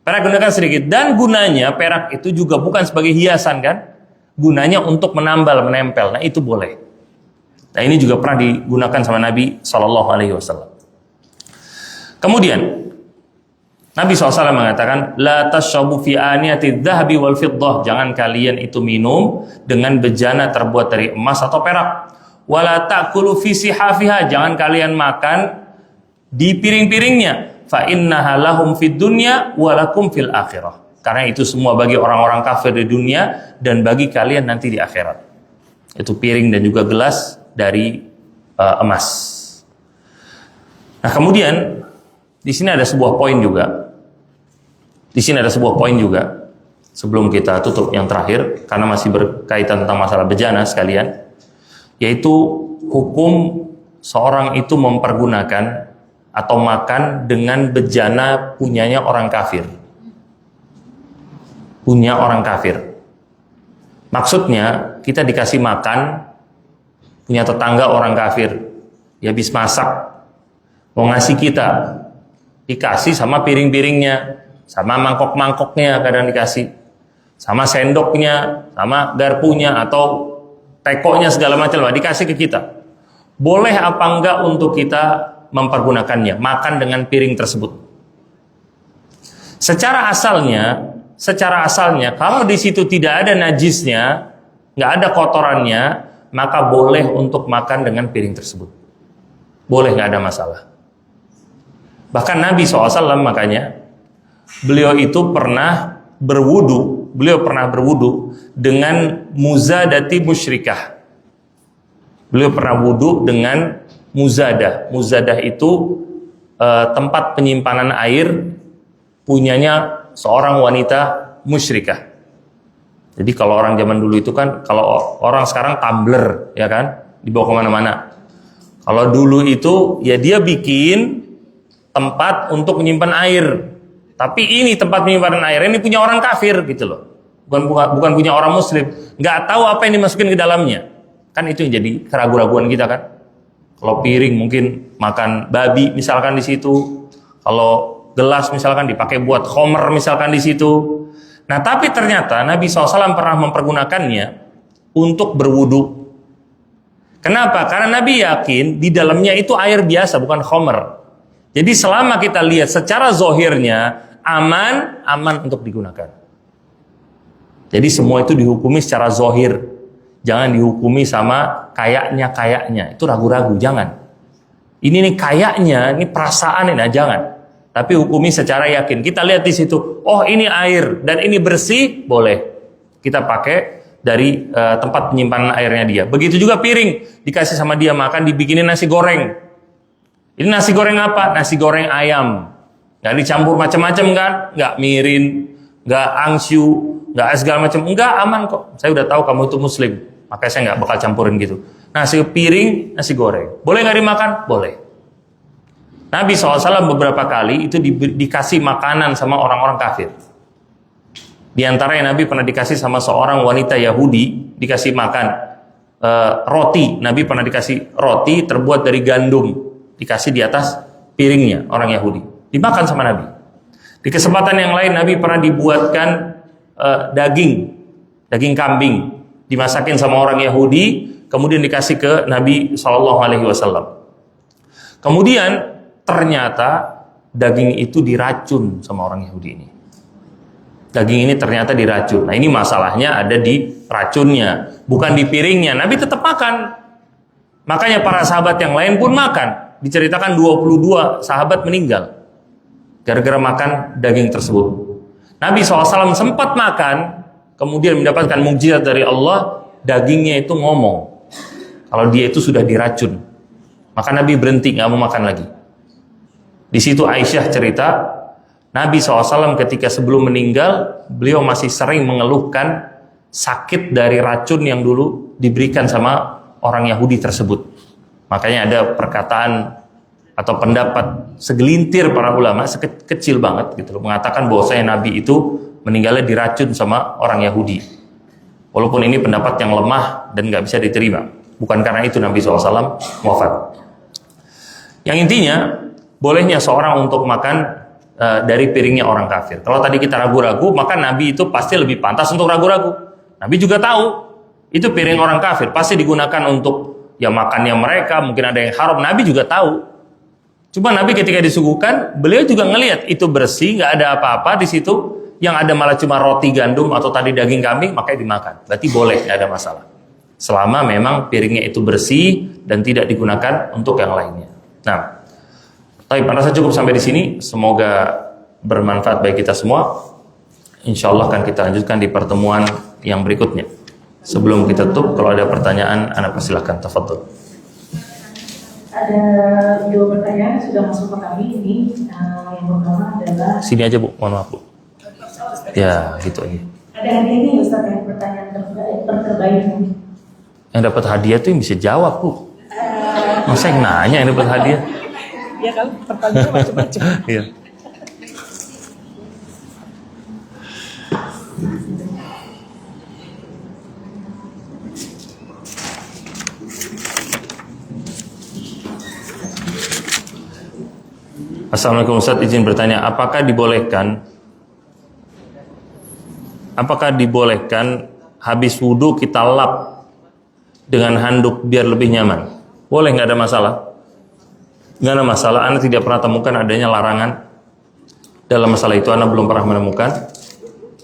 Perak digunakan sedikit. Dan gunanya perak itu juga bukan sebagai hiasan kan. Gunanya untuk menambal, menempel. Nah itu boleh. Nah ini juga pernah digunakan sama Nabi SAW. Kemudian Nabi SAW mengatakan, la tashabu fi aniyati dhahabi wal fiddah. Jangan kalian itu minum dengan bejana terbuat dari emas atau perak. Wala ta'kulu fi sihafiha. Jangan kalian makan di piring-piringnya. Fa innaha lahum fid dunya wa lakum fil akhirah. Karena itu semua bagi orang-orang kafir di dunia dan bagi kalian nanti di akhirat. Itu piring dan juga gelas dari emas. Nah, kemudian di sini ada sebuah poin juga. Di sini ada sebuah poin juga. Sebelum kita tutup yang terakhir, karena masih berkaitan tentang masalah bejana sekalian, yaitu hukum seorang itu mempergunakan atau makan dengan bejana punyanya orang kafir. Punya orang kafir. Maksudnya kita dikasih makan punya tetangga orang kafir, dia habis masak, mau ngasih kita, dikasih sama piring-piringnya, sama mangkok-mangkoknya kadang dikasih, sama sendoknya, sama garpunya atau tekonya segala macam lah dikasih ke kita. Boleh apa enggak untuk kita mempergunakannya, makan dengan piring tersebut? Secara asalnya, kalau di situ tidak ada najisnya, nggak ada kotorannya, maka boleh untuk makan dengan piring tersebut. Boleh, nggak ada masalah. Bahkan Nabi SAW makanya, beliau pernah berwudu dengan muzadati musyrikah. Beliau pernah wudu dengan muzadah. Muzadah itu tempat penyimpanan air punyanya seorang wanita musyrikah. Jadi kalau orang zaman dulu itu kan, kalau orang sekarang tumbler, ya kan, dibawa kemana-mana. Kalau dulu itu ya dia bikin tempat untuk menyimpan air. Tapi ini tempat penyimpanan air ini punya orang kafir gitu loh. Bukan punya orang muslim. Nggak tahu apa yang dimasukin ke dalamnya. Kan itu yang jadi keraguan-raguan kita kan. Kalau piring mungkin makan babi misalkan di situ. Kalau gelas misalkan dipakai buat khomer misalkan di situ. Nah tapi ternyata Nabi SAW pernah mempergunakannya untuk berwudu. Kenapa? Karena Nabi yakin di dalamnya itu air biasa bukan khomer. Jadi selama kita lihat secara zohirnya aman untuk digunakan. Jadi semua itu dihukumi secara zohir. Jangan dihukumi sama kayaknya. Itu ragu-ragu, jangan. Ini nih kayaknya, ini perasaan ini, nah, jangan. Tapi hukumi secara yakin. Kita lihat di situ, oh ini air dan ini bersih, boleh. Kita pakai dari tempat penyimpanan airnya dia. Begitu juga piring, dikasih sama dia makan, dibikinin nasi goreng. Ini nasi goreng apa? Nasi goreng ayam. Nggak dicampur macam-macam kan? Nggak mirin, nggak angsiu, nggak segala macam. Enggak, aman kok. Saya udah tahu kamu itu muslim. Makanya saya nggak bakal campurin gitu. Nasi piring, nasi goreng. Boleh nggak dimakan? Boleh. Nabi SAW beberapa kali itu dikasih makanan sama orang-orang kafir. Di antaranya Nabi pernah dikasih sama seorang wanita Yahudi, dikasih makan roti. Nabi pernah dikasih roti terbuat dari gandum, dikasih di atas piringnya orang Yahudi. Dimakan sama Nabi. Di kesempatan yang lain Nabi pernah dibuatkan daging kambing, dimasakin sama orang Yahudi, kemudian dikasih ke Nabi SAW. Kemudian ternyata daging itu diracun sama orang Yahudi ini. Daging ini ternyata diracun. Nah ini masalahnya ada di racunnya, bukan di piringnya. Nabi tetap makan. Makanya para sahabat yang lain pun makan. Diceritakan 22 sahabat meninggal gara-gara makan daging tersebut. Nabi SAW sempat makan, kemudian mendapatkan mukjizat dari Allah, dagingnya itu ngomong kalau dia itu sudah diracun. Maka Nabi berhenti, nggak mau makan lagi. Di situ Aisyah cerita, Nabi SAW ketika sebelum meninggal, beliau masih sering mengeluhkan sakit dari racun yang dulu diberikan sama orang Yahudi tersebut. Makanya ada perkataan atau pendapat segelintir para ulama, kecil banget gitu loh, mengatakan bahwasanya Nabi itu meninggalnya diracun sama orang Yahudi. Walaupun ini pendapat yang lemah dan nggak bisa diterima. Bukan karena itu Nabi SAW wafat. Yang intinya, bolehnya seorang untuk makan dari piringnya orang kafir. Kalau tadi kita ragu-ragu, maka Nabi itu pasti lebih pantas untuk ragu-ragu. Nabi juga tahu itu piring orang kafir, pasti digunakan untuk ya makannya mereka, mungkin ada yang haram. Nabi juga tahu. Cuma Nabi ketika disuguhkan, beliau juga ngelihat itu bersih, nggak ada apa-apa di situ. Yang ada malah cuma roti gandum atau tadi daging kambing, makanya dimakan. Berarti boleh, nggak ada masalah. Selama memang piringnya itu bersih dan tidak digunakan untuk yang lainnya. Nah, tapi rasa cukup sampai di sini. Semoga bermanfaat bagi kita semua. Insya Allah akan kita lanjutkan di pertemuan yang berikutnya. Sebelum kita tutup, kalau ada pertanyaan, Anda persilahkan. Tafadhol. Ada 2 pertanyaan sudah masuk ke kami ini. Yang pertama adalah. Sini aja Bu, mohon maaf Bu. Ya, gitu aja. Ada hadiah ini Ustaz yang pertanyaan terbaik. Yang dapat hadiah tuh yang bisa jawab Bu. Masa yang nanya yang dapat hadiah? Ya kan pertanyaannya macam-macam. Iya. Assalamualaikum Ustaz, izin bertanya, apakah dibolehkan habis wudhu kita lap dengan handuk biar lebih nyaman? Boleh, nggak ada masalah. Nggak ada masalah, Anda tidak pernah temukan adanya larangan dalam masalah itu, Anda belum pernah menemukan.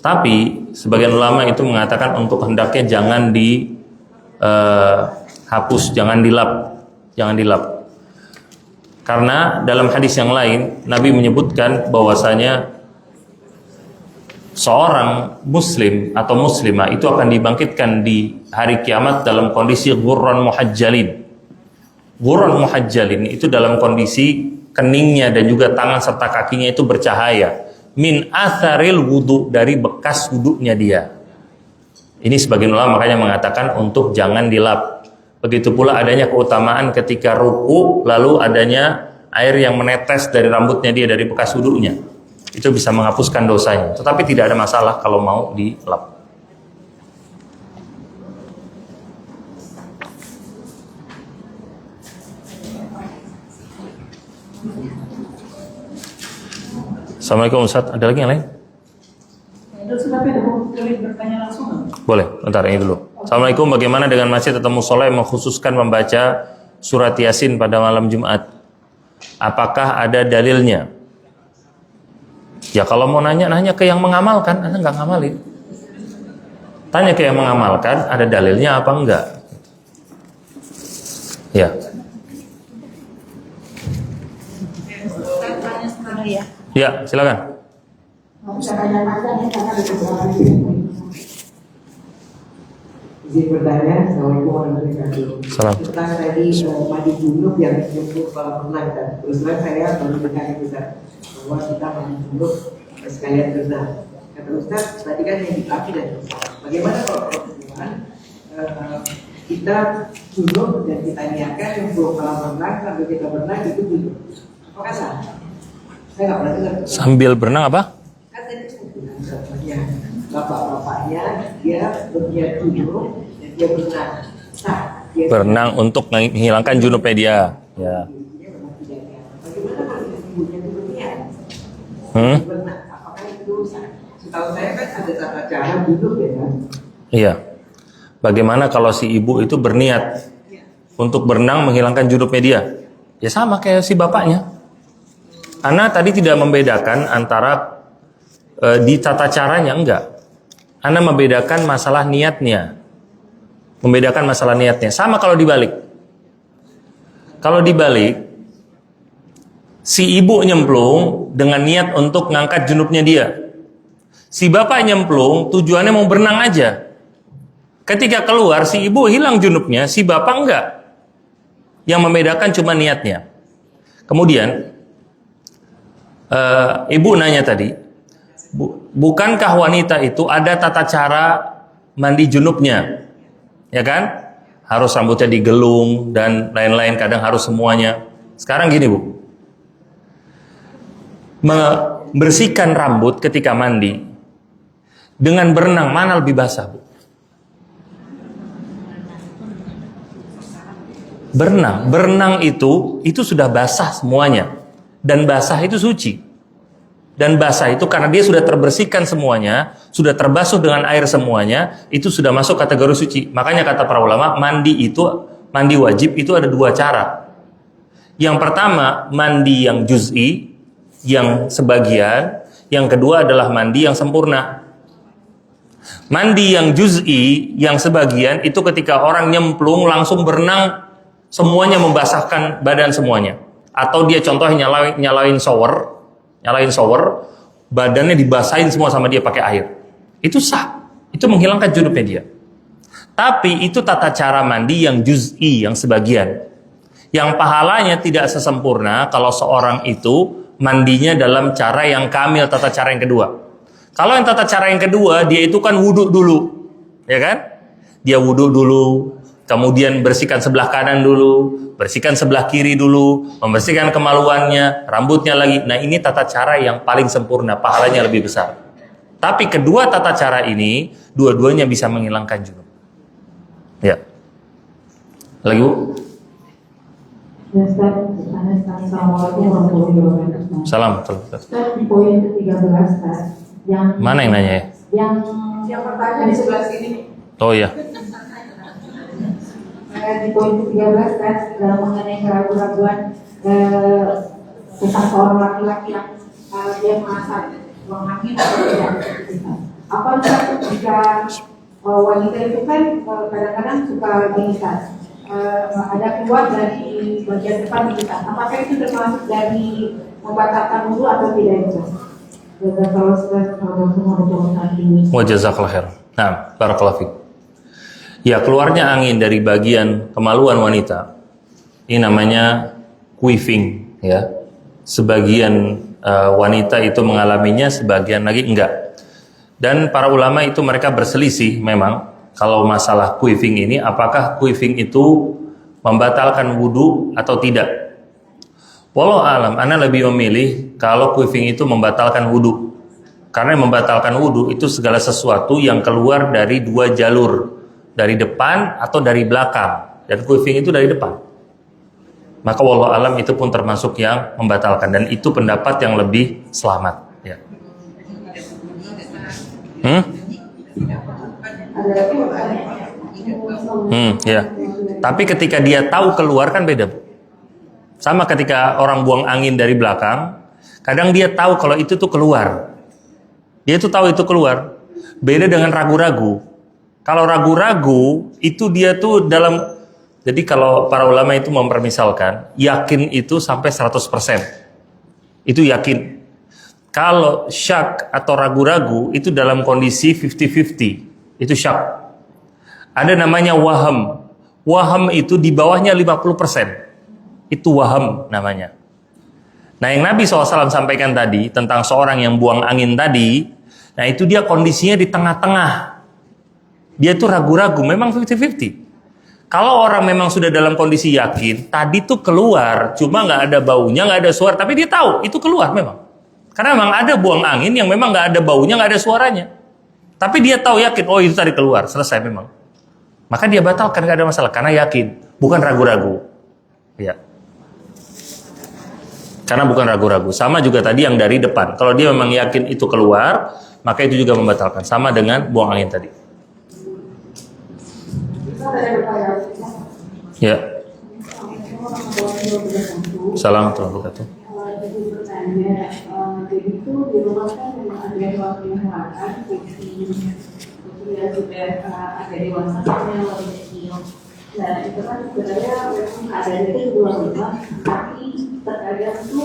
Tapi sebagian ulama itu mengatakan untuk hendaknya jangan dihapus, jangan dilap. Karena dalam hadis yang lain Nabi menyebutkan bahwasanya seorang muslim atau muslimah itu akan dibangkitkan di hari kiamat dalam kondisi ghurran muhajjalin. Ghurran muhajjalin itu dalam kondisi keningnya dan juga tangan serta kakinya itu bercahaya. Min atharil wudu, dari bekas wudunya dia. Ini sebagian ulama makanya mengatakan untuk jangan dilap. Begitu pula adanya keutamaan ketika ruku, lalu adanya air yang menetes dari rambutnya dia, dari bekas wudunya. Itu bisa menghapuskan dosanya. Tetapi tidak ada masalah kalau mau dilap. Assalamualaikum Ustaz, ada lagi yang lain? Tapi ada boleh bertanya langsung. Boleh, bentar ini dulu. Assalamualaikum, bagaimana dengan masjid atau musola yang mengkhususkan membaca surat Yasin pada malam Jumat? Apakah ada dalilnya? Ya kalau mau nanya ke yang mengamalkan, Anda nggak ngamalin. Tanya ke yang mengamalkan, ada dalilnya apa enggak? Ya. Ya, silakan. Izin bertanya, Assalamualaikum warahmatullahi wabarakatuh. Salam. Tentang tadi mandi junub yang nyemplung kolam renang kan. Terus terang saya baru dengar itu Ustaz, bahwa kita mandi junub sekalian berenang. Kata Ustaz, tadi kan yang dipakai dan bagaimana kalau perempuan kita junub dan kita niatkan nyemplung kolam renang sambil kita berenang itu junub? Apakah sah? Saya nggak pernah dengar. Sambil berenang apa? Kan tadi contohnya bapak-bapaknya dia berniat junub dan dia berenang. Sah. Berenang untuk menghilangkan junubnya dia. Ya. Bagaimana kalau ibunya itu berniat? Berenang, apakah itu sah? Setahu saya kan ada tata cara junub ya kan? Iya. Bagaimana kalau si ibu itu berniat untuk berenang menghilangkan junubnya dia? Ya sama kayak si bapaknya. Ana tadi tidak membedakan antara di tata caranya, enggak. Ana membedakan masalah niatnya. Membedakan masalah niatnya. Sama kalau dibalik. Kalau dibalik, si ibu nyemplung dengan niat untuk ngangkat junubnya dia. Si bapak nyemplung tujuannya mau berenang aja. Ketika keluar si ibu hilang junubnya, si bapak enggak. Yang membedakan cuma niatnya. Kemudian ibu nanya tadi, bukankah wanita itu ada tata cara mandi junubnya? Ya kan? Harus rambutnya digelung dan lain-lain, kadang harus semuanya. Sekarang gini Bu, membersihkan rambut ketika mandi dengan berenang mana lebih basah Bu? Berenang itu sudah basah semuanya. Dan basah itu suci. Dan basah itu karena dia sudah terbersihkan semuanya, sudah terbasuh dengan air semuanya, itu sudah masuk kategori suci. Makanya kata para ulama, mandi wajib itu ada dua cara. Yang pertama, mandi yang juz'i, yang sebagian. Yang kedua adalah mandi yang sempurna. Mandi yang juz'i, yang sebagian, itu ketika orang nyemplung langsung berenang, semuanya membasahkan badan semuanya. Atau dia contohnya nyalain shower, badannya dibasahin semua sama dia pakai air. Itu sah. Itu menghilangkan junubnya dia. Tapi itu tata cara mandi yang juz'i, yang sebagian. Yang pahalanya tidak sesempurna kalau seorang itu mandinya dalam cara yang kamil, tata cara yang kedua. Kalau yang tata cara yang kedua, dia itu kan wudhu dulu. Ya kan? Dia wudhu dulu, kemudian bersihkan sebelah kanan dulu, bersihkan sebelah kiri dulu, membersihkan kemaluannya, rambutnya lagi. Nah, ini tata cara yang paling sempurna, pahalanya lebih besar. Tapi kedua tata cara ini, dua-duanya bisa menghilangkan junub. Ya. Lagi, Bu? Assalamualaikum warahmatullahi wabarakatuh. Salam. Ustaz, di poin ke-13, Ustaz, yang Mana yang nanya ya? yang pertanyaan di sebelah sini. Oh iya. Di poin ke-13, Ustaz, dalam mengenai keraguan-keraguan tentang seorang laki-laki yang dia merasa buang angin atau tidak. Apa Ustaz, jika wanita itu kan kadang-kadang suka gini, Ustaz, ada keluar dari bagian depan kita. Apakah itu termasuk dari membatalkan wudu atau tidak itu? Wa jazakallahu khair. Nah, barakallahu fiik. Ya, keluarnya angin dari bagian kemaluan wanita. Ini namanya queefing, ya. Sebagian wanita itu mengalaminya, sebagian lagi enggak. Dan para ulama itu mereka berselisih memang kalau masalah queefing ini, apakah queefing itu membatalkan wudu atau tidak. Wallahu alam, ana lebih memilih kalau queefing itu membatalkan wudu. Karena membatalkan wudu itu segala sesuatu yang keluar dari dua jalur, dari depan atau dari belakang. Dan queefing itu dari depan. Maka wallahu alam itu pun termasuk yang membatalkan, dan itu pendapat yang lebih selamat, ya. Ya. Tapi ketika dia tahu keluar kan beda, Bu. Sama ketika orang buang angin dari belakang, kadang dia tahu kalau itu tuh keluar. Dia tuh tahu itu keluar. Beda dengan ragu-ragu. Kalau ragu-ragu itu dia tuh dalam. Jadi kalau para ulama itu mempermisalkan, yakin itu sampai 100%. Itu yakin. Kalau syak atau ragu-ragu itu dalam kondisi 50-50. Itu syak. Ada namanya waham. Waham itu di bawahnya 50%. Itu waham namanya. Nah, yang Nabi SAW sampaikan tadi tentang seorang yang buang angin tadi, nah itu dia kondisinya di tengah-tengah. Dia tuh ragu-ragu, memang 50-50. Kalau orang memang sudah dalam kondisi yakin, tadi tuh keluar, cuma nggak ada baunya, nggak ada suara, tapi dia tahu itu keluar memang. Karena memang ada buang angin yang memang nggak ada baunya, nggak ada suaranya. Tapi dia tahu yakin, oh itu tadi keluar, selesai memang. Maka dia batalkan, nggak ada masalah, karena yakin, bukan ragu-ragu. Ya. Karena bukan ragu-ragu. Sama juga tadi yang dari depan. Kalau dia memang yakin itu keluar, maka itu juga membatalkan. Sama dengan buang angin tadi. Ya. Salam warahmatullahi wabarakatuh. Jadi bertanya, jadi itu di rumah kan memang ada yang mengharapkan yang sudah agak dewasa yang lebih kecil. Nah itu kan sebenarnya memang keadaan itu di luar rumah, tapi terkadang itu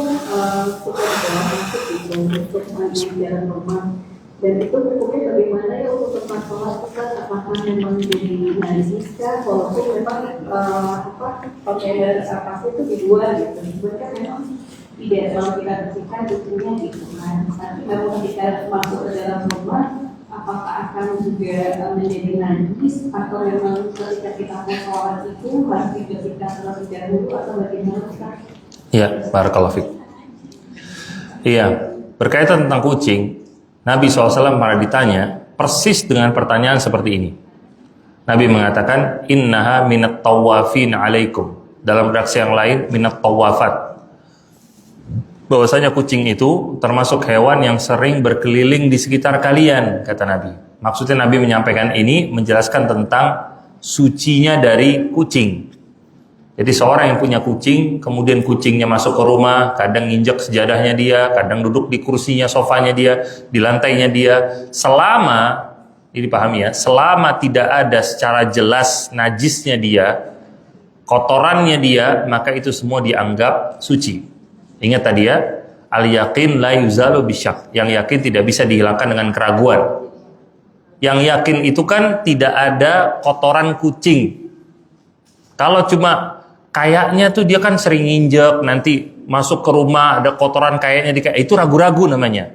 suka dibawa masuk gitu untuk mandi di dalam rumah. Dan itu hukumnya bagaimana ya untuk tempat sholat bukan apakah memang jadi najis kah? Walaupun memang pakai pasti itu di luar gitu. Bukan memang tidak kalau kita bersihkan tentunya gitu kan. Tapi kalau ketika masuk ke dalam rumah, apakah akan juga menjadi najis atau memang ketika kita mau sholat itu harus dibersihkan terlebih dahulu atau bagaimana? Iya, barakallahu fiik. Iya, berkaitan tentang kucing. Nabi SAW pernah ditanya persis dengan pertanyaan seperti ini. Nabi mengatakan, innaha minat tawafin alaikum. Dalam redaksi yang lain, minat tawafat. Bahwasanya kucing itu termasuk hewan yang sering berkeliling di sekitar kalian, kata Nabi. Maksudnya Nabi menyampaikan ini, menjelaskan tentang sucinya dari kucing. Jadi seorang yang punya kucing, kemudian kucingnya masuk ke rumah, kadang injak sejadahnya dia, kadang duduk di kursinya, sofanya dia, di lantainya dia. Selama, ini dipahami ya, selama tidak ada secara jelas najisnya dia, kotorannya dia, maka itu semua dianggap suci. Ingat tadi ya, al-yakin la yuzalu bisyak. Yang yakin tidak bisa dihilangkan dengan keraguan. Yang yakin itu kan tidak ada kotoran kucing. Kalau cuma kayaknya tuh dia kan sering injek, nanti masuk ke rumah ada kotoran kayaknya itu ragu-ragu namanya.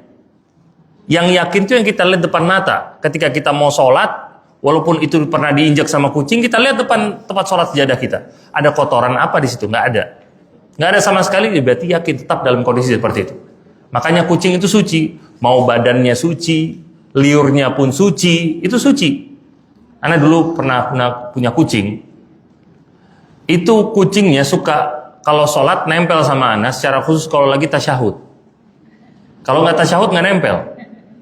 Yang yakin tuh yang kita lihat depan mata. Ketika kita mau sholat, walaupun itu pernah diinjak sama kucing, kita lihat depan tempat sholat sejadah kita. Ada kotoran apa di situ? Nggak ada. Nggak ada sama sekali, berarti yakin tetap dalam kondisi seperti itu. Makanya kucing itu suci. Mau badannya suci, liurnya pun suci, itu suci. Ana dulu pernah punya kucing. Itu kucingnya suka kalau sholat nempel sama Ana, secara khusus kalau lagi tasyahud. Kalau nggak tasyahud nggak nempel.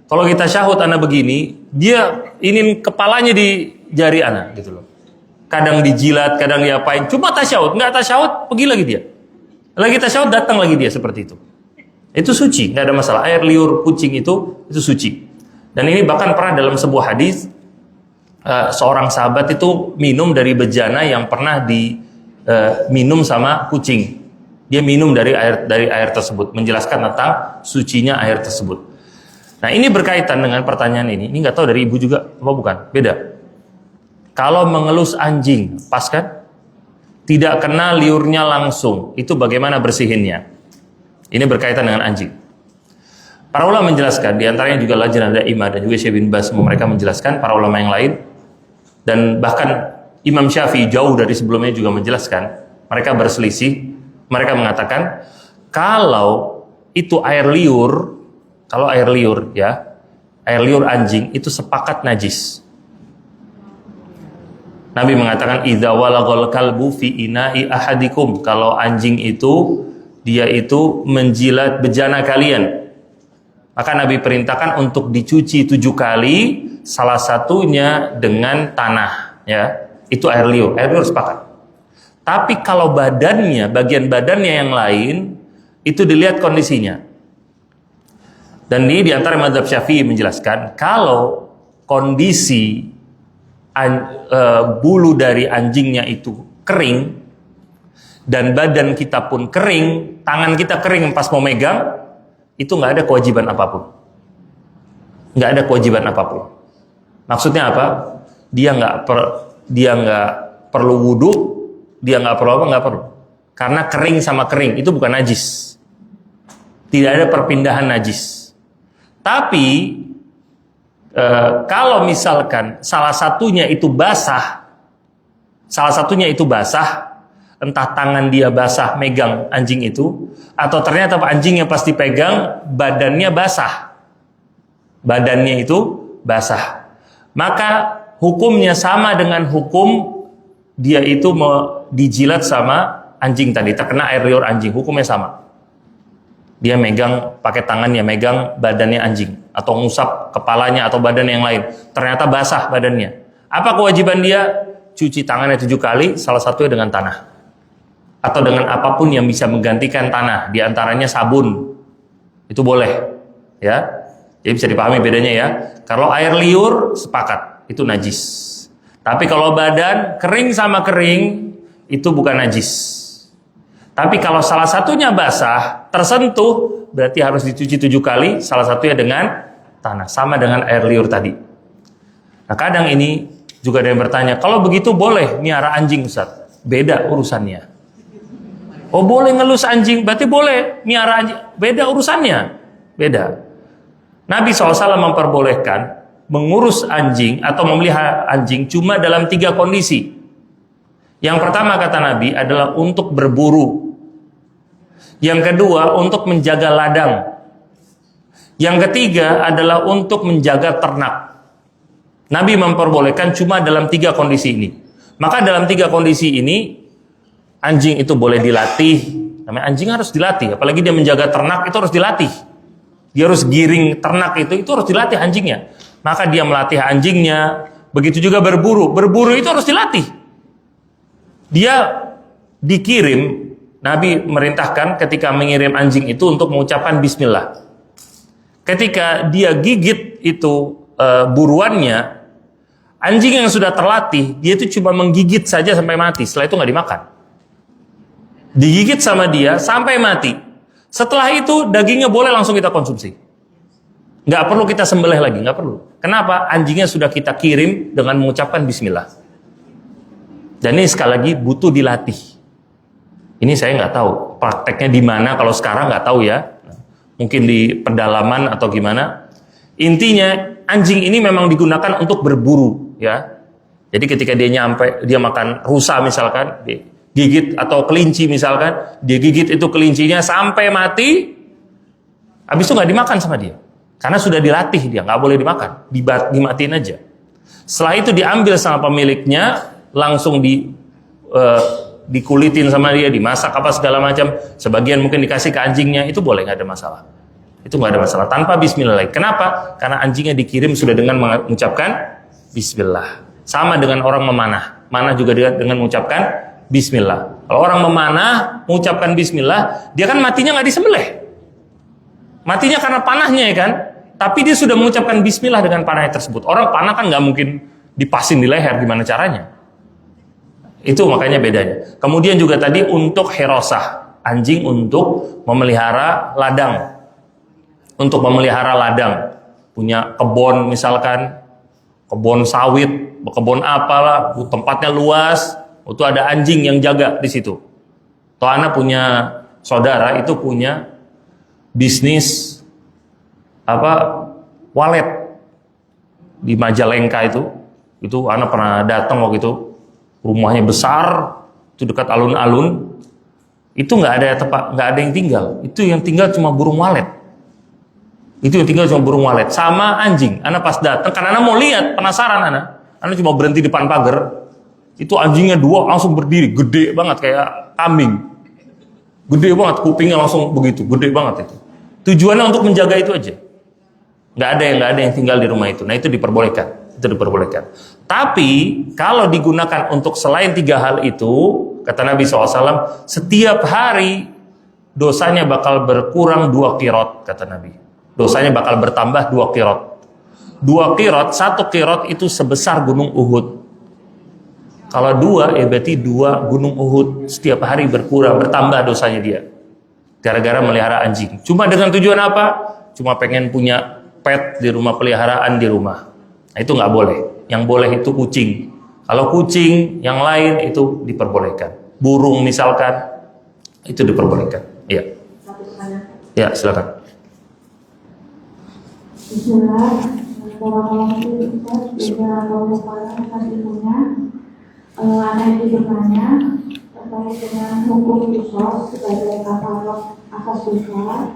Kalau kita tasyahud Ana begini, dia ingin kepalanya di jari Ana gitu loh. Kadang dijilat, kadang diapain. Cuma tasyahud, nggak tasyahud pergi lagi dia. Lagi tasyahud datang lagi dia seperti itu. Itu suci, nggak ada masalah. Air liur kucing itu suci. Dan ini bahkan pernah dalam sebuah hadis seorang sahabat itu minum dari bejana yang pernah diminum sama kucing. Dia minum dari air tersebut, menjelaskan tentang sucinya air tersebut. Nah, ini berkaitan dengan pertanyaan ini. Ini nggak tahu dari ibu juga apa bukan? Beda. Kalau mengelus anjing, pas kan? Tidak kena liurnya langsung, itu bagaimana bersihinnya? Ini berkaitan dengan anjing. Para ulama menjelaskan, diantaranya juga Lajnah Daimah dan juga Syekh bin Baz, mereka menjelaskan, para ulama yang lain, dan bahkan Imam Syafi'i jauh dari sebelumnya juga menjelaskan, mereka berselisih. Mereka mengatakan kalau itu air liur, air liur anjing itu sepakat najis. Nabi mengatakan idza walagal kalbu fi ina'i ahadikum, kalau anjing itu dia itu menjilat bejana kalian, maka Nabi perintahkan untuk dicuci 7 kali, salah satunya dengan tanah, ya. Itu air liur sepakat. Tapi kalau bagian badannya yang lain, itu dilihat kondisinya. Dan ini diantara mazhab Syafi'i menjelaskan, kalau kondisi bulu dari anjingnya itu kering, dan badan kita pun kering, tangan kita kering pas mau megang, itu nggak ada kewajiban apapun. Nggak ada kewajiban apapun. Maksudnya apa? Dia nggak perlu wudhu, dia nggak perlu apa, nggak perlu. Karena kering sama kering itu bukan najis. Tidak ada perpindahan najis. Tapi kalau misalkan salah satunya itu basah, entah tangan dia basah megang anjing itu, atau ternyata anjingnya pas dipegang badannya basah, maka hukumnya sama dengan hukum dia itu dijilat sama anjing tadi, terkena air liur anjing, hukumnya sama. Dia megang pakai tangannya, megang badannya anjing, atau ngusap kepalanya atau badan yang lain, ternyata basah badannya. Apa kewajiban dia? Cuci tangannya 7 kali, salah satunya dengan tanah, atau dengan apapun yang bisa menggantikan tanah, diantaranya sabun, itu boleh, ya. Jadi bisa dipahami bedanya ya. Kalau air liur sepakat, itu najis. Tapi kalau badan kering sama kering, itu bukan najis. Tapi kalau salah satunya basah, tersentuh, berarti harus dicuci 7 kali, salah satunya dengan tanah, sama dengan air liur tadi. Nah, kadang ini juga ada yang bertanya, kalau begitu boleh miara anjing, Ustaz? Beda urusannya. Oh, boleh ngelus anjing, berarti boleh miara anjing. Beda urusannya. Beda. Nabi SAW memperbolehkan mengurus anjing atau memelihara anjing cuma dalam 3 kondisi. Yang pertama kata Nabi adalah untuk berburu. Yang kedua untuk menjaga ladang. Yang ketiga adalah untuk menjaga ternak. Nabi memperbolehkan cuma dalam 3 kondisi ini. Maka dalam 3 kondisi ini anjing itu boleh dilatih. Namanya anjing harus dilatih, apalagi dia menjaga ternak itu harus dilatih. Dia harus giring ternak itu harus dilatih anjingnya. Maka dia melatih anjingnya. Begitu juga berburu. Berburu itu harus dilatih. Dia dikirim, Nabi merintahkan ketika mengirim anjing itu untuk mengucapkan bismillah. Ketika dia gigit itu buruannya, anjing yang sudah terlatih, dia itu cuma menggigit saja sampai mati. Setelah itu nggak dimakan. Digigit sama dia sampai mati. Setelah itu dagingnya boleh langsung kita konsumsi. Nggak perlu kita sembelih lagi, nggak perlu. Kenapa? Anjingnya sudah kita kirim dengan mengucapkan bismillah. Dan ini sekali lagi butuh dilatih. Ini saya nggak tahu prakteknya di mana, kalau sekarang nggak tahu ya. Mungkin di pedalaman atau gimana. Intinya anjing ini memang digunakan untuk berburu. ya. Jadi ketika dia nyampe, dia makan rusa misalkan, dia gigit atau kelinci misalkan, dia gigit itu kelincinya sampai mati, habis itu nggak dimakan sama dia. Karena sudah dilatih dia, nggak boleh dimakan, dimatiin aja. Setelah itu diambil sama pemiliknya, langsung dikulitin sama dia, dimasak apa segala macam. Sebagian mungkin dikasih ke anjingnya, itu boleh, nggak ada masalah. Itu nggak ada masalah, tanpa bismillah. Kenapa? Karena anjingnya dikirim sudah dengan mengucapkan bismillah. Sama dengan orang memanah. Manah juga dengan mengucapkan bismillah. Kalau orang memanah, mengucapkan bismillah, dia kan matinya nggak disembelih. Matinya karena panahnya ya kan. Tapi dia sudah mengucapkan bismillah dengan panahnya tersebut. Orang panah kan nggak mungkin dipasin di leher, gimana caranya? Itu makanya bedanya. Kemudian juga tadi untuk hirosah. Anjing untuk memelihara ladang. Untuk memelihara ladang. Punya kebun misalkan, kebun sawit, kebun apalah, tempatnya luas, itu ada anjing yang jaga di situ. Atau anak punya saudara itu punya bisnis walet di Majalengka itu anak pernah datang waktu itu, rumahnya besar, itu dekat alun-alun, itu nggak ada yang tinggal, itu yang tinggal cuma burung walet. Itu yang tinggal cuma burung walet sama anjing. Anak pas datang, karena anak mau lihat, penasaran anak cuma berhenti depan pagar. Itu anjingnya 2 langsung berdiri, gede banget kayak kambing. Gede banget, kupingnya langsung begitu, gede banget itu. Tujuannya untuk menjaga itu aja. Nggak ada yang tinggal di rumah itu. Nah itu diperbolehkan. Tapi kalau digunakan untuk selain 3 hal itu, kata Nabi SAW, setiap hari dosanya bakal berkurang 2 qirot, kata Nabi. Dosanya bakal bertambah 2 qirot. 2 qirot, 1 qirot itu sebesar gunung Uhud. Kalau 2, berarti 2 gunung Uhud. Setiap hari bertambah dosanya dia. Gara-gara melihara anjing. Cuma dengan tujuan apa? Cuma pengen punya pet di rumah, peliharaan di rumah. Nah itu nggak boleh. Yang boleh itu kucing. Kalau kucing, yang lain itu diperbolehkan. Burung misalkan, itu diperbolehkan. Iya. Ya, silakan. Anak itu bertanya terkait dengan hukum kisos sebagai katalog atas dosa.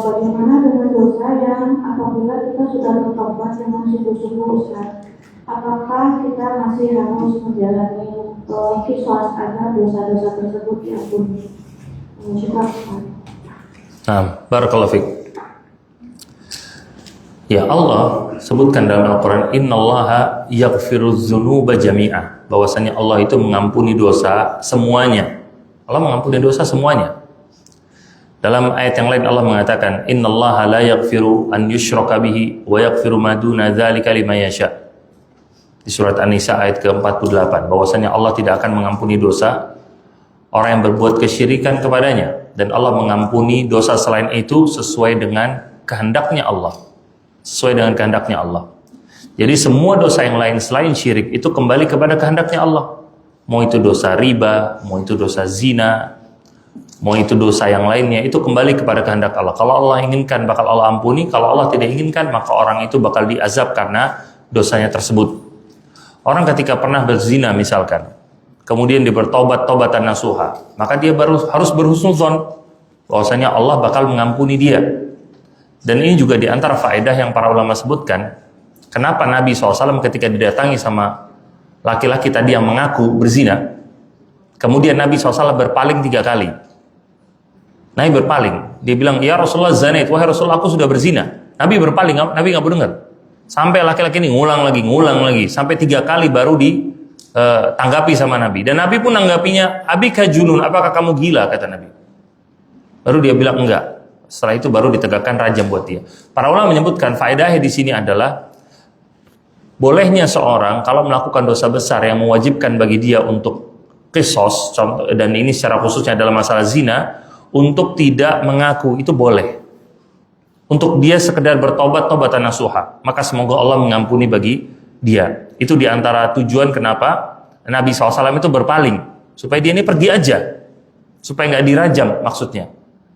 Bagaimana dengan dosa yang apabila kita sudah bertobat dengan sungguh-sungguh, Ustaz? Apakah kita masih harus menjalani kisos agar dosa-dosa tersebut diampuni? Nah, barakallahu fiik. Ya, Allah sebutkan dalam Al-Quran, innallaha yaghfiruz dzunuba jami'a, bahwasanya Allah itu mengampuni dosa semuanya. Allah mengampuni dosa semuanya. Dalam ayat yang lain Allah mengatakan, innallaha la yaghfiru an yushraka bihi wa yaghfiru ma duna dzalika liman yasha. Di surat An-Nisa ayat ke-48, bahwasanya Allah tidak akan mengampuni dosa orang yang berbuat kesyirikan kepadanya, dan Allah mengampuni dosa selain itu sesuai dengan kehendaknya Allah. Sesuai dengan kehendaknya Allah. Jadi semua dosa yang lain selain syirik itu kembali kepada kehendaknya Allah. Mau itu dosa riba, mau itu dosa zina, mau itu dosa yang lainnya, itu kembali kepada kehendak Allah. Kalau Allah inginkan bakal Allah ampuni, kalau Allah tidak inginkan maka orang itu bakal diazab karena dosanya tersebut. Orang ketika pernah berzina misalkan, kemudian dia bertobat tobatan nasuha, maka dia harus berhusnuzon bahwasanya Allah bakal mengampuni dia. Dan ini juga diantara faedah yang para ulama sebutkan, kenapa Nabi SAW ketika didatangi sama laki-laki tadi yang mengaku berzina, kemudian Nabi SAW berpaling 3 kali. Nabi berpaling, dia bilang, ya Rasulullah zanait, wahai Rasulullah aku sudah berzina. Nabi berpaling, Nabi nggak mendengar. Sampai laki-laki ini ngulang lagi, sampai 3 kali baru ditanggapi sama Nabi. Dan Nabi pun nanggapinya, abika junun, apakah kamu gila, kata Nabi. Baru dia bilang enggak. Setelah itu baru ditegakkan rajam buat dia. Para ulama menyebutkan faedahnya di sini adalah bolehnya seorang kalau melakukan dosa besar yang mewajibkan bagi dia untuk qisas, dan ini secara khususnya dalam masalah zina, untuk tidak mengaku itu boleh. Untuk dia sekedar bertobat tobatan nasuha, maka semoga Allah mengampuni bagi dia. Itu diantara tujuan kenapa Nabi SAW itu berpaling, supaya dia ini pergi aja, supaya nggak dirajam maksudnya.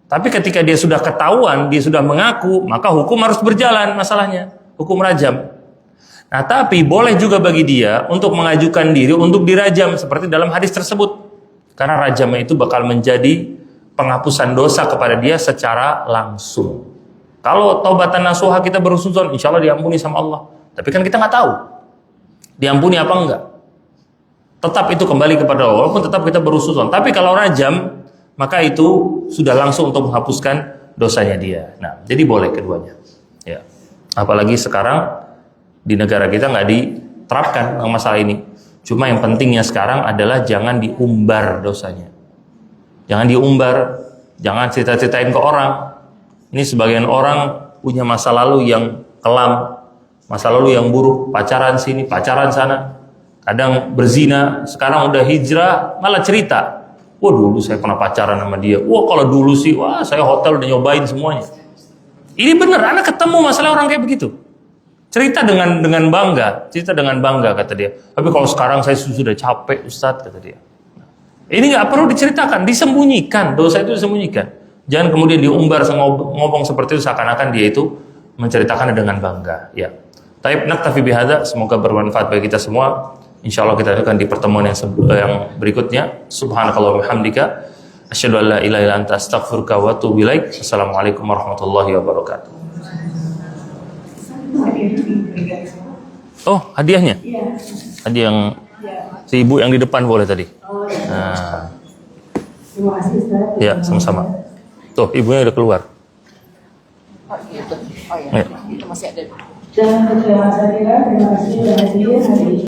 Tapi ketika dia sudah ketahuan, dia sudah mengaku, maka hukum harus berjalan masalahnya, hukum rajam. Nah, tapi boleh juga bagi dia untuk mengajukan diri untuk dirajam seperti dalam hadis tersebut. Karena rajam itu bakal menjadi penghapusan dosa kepada dia secara langsung. Kalau taubatan nasuha kita berhusnuzon, insya Allah diampuni sama Allah. Tapi kan kita nggak tahu diampuni apa enggak. Tetap itu kembali kepada Allah, walaupun tetap kita berhusnuzon. Tapi kalau rajam, maka itu sudah langsung untuk menghapuskan dosanya dia. Nah, jadi boleh keduanya. Ya. Apalagi sekarang di negara kita nggak diterapkan masalah ini. Cuma yang pentingnya sekarang adalah jangan diumbar dosanya. Jangan diumbar, jangan cerita-ceritain ke orang. Ini sebagian orang punya masa lalu yang kelam, masa lalu yang buruk, pacaran sini, pacaran sana. Kadang berzina, sekarang udah hijrah, malah cerita. Wah, dulu saya pernah pacaran sama dia. Wah, kalau dulu sih, wah saya hotel udah nyobain semuanya. Ini bener, anak ketemu masalah orang kayak begitu. Cerita dengan bangga, kata dia. Tapi kalau sekarang saya sudah capek, Ustadz, kata dia. Ini nggak perlu diceritakan, disembunyikan. Dosa itu disembunyikan. Jangan kemudian diumbar ngomong seperti itu seakan-akan dia itu menceritakan dengan bangga. Ya. Taib naktafi bihadza, semoga bermanfaat bagi kita semua. Insyaallah kita akan di pertemuan yang berikutnya. Subhanakallahumma wa bihamdika asyhadu an la ilaha illa anta astaghfiruka wa atubu ilaik. Assalamualaikum warahmatullahi wabarakatuh. Oh, hadiahnya? Iya. Hadiah yang si ibu yang di depan boleh tadi. Nah. Terima kasih Ustaz. Ya, sama-sama. Tuh, ibunya udah keluar. Oh iya, itu masih ada. Dan terima kasih sudah hadir hari ini.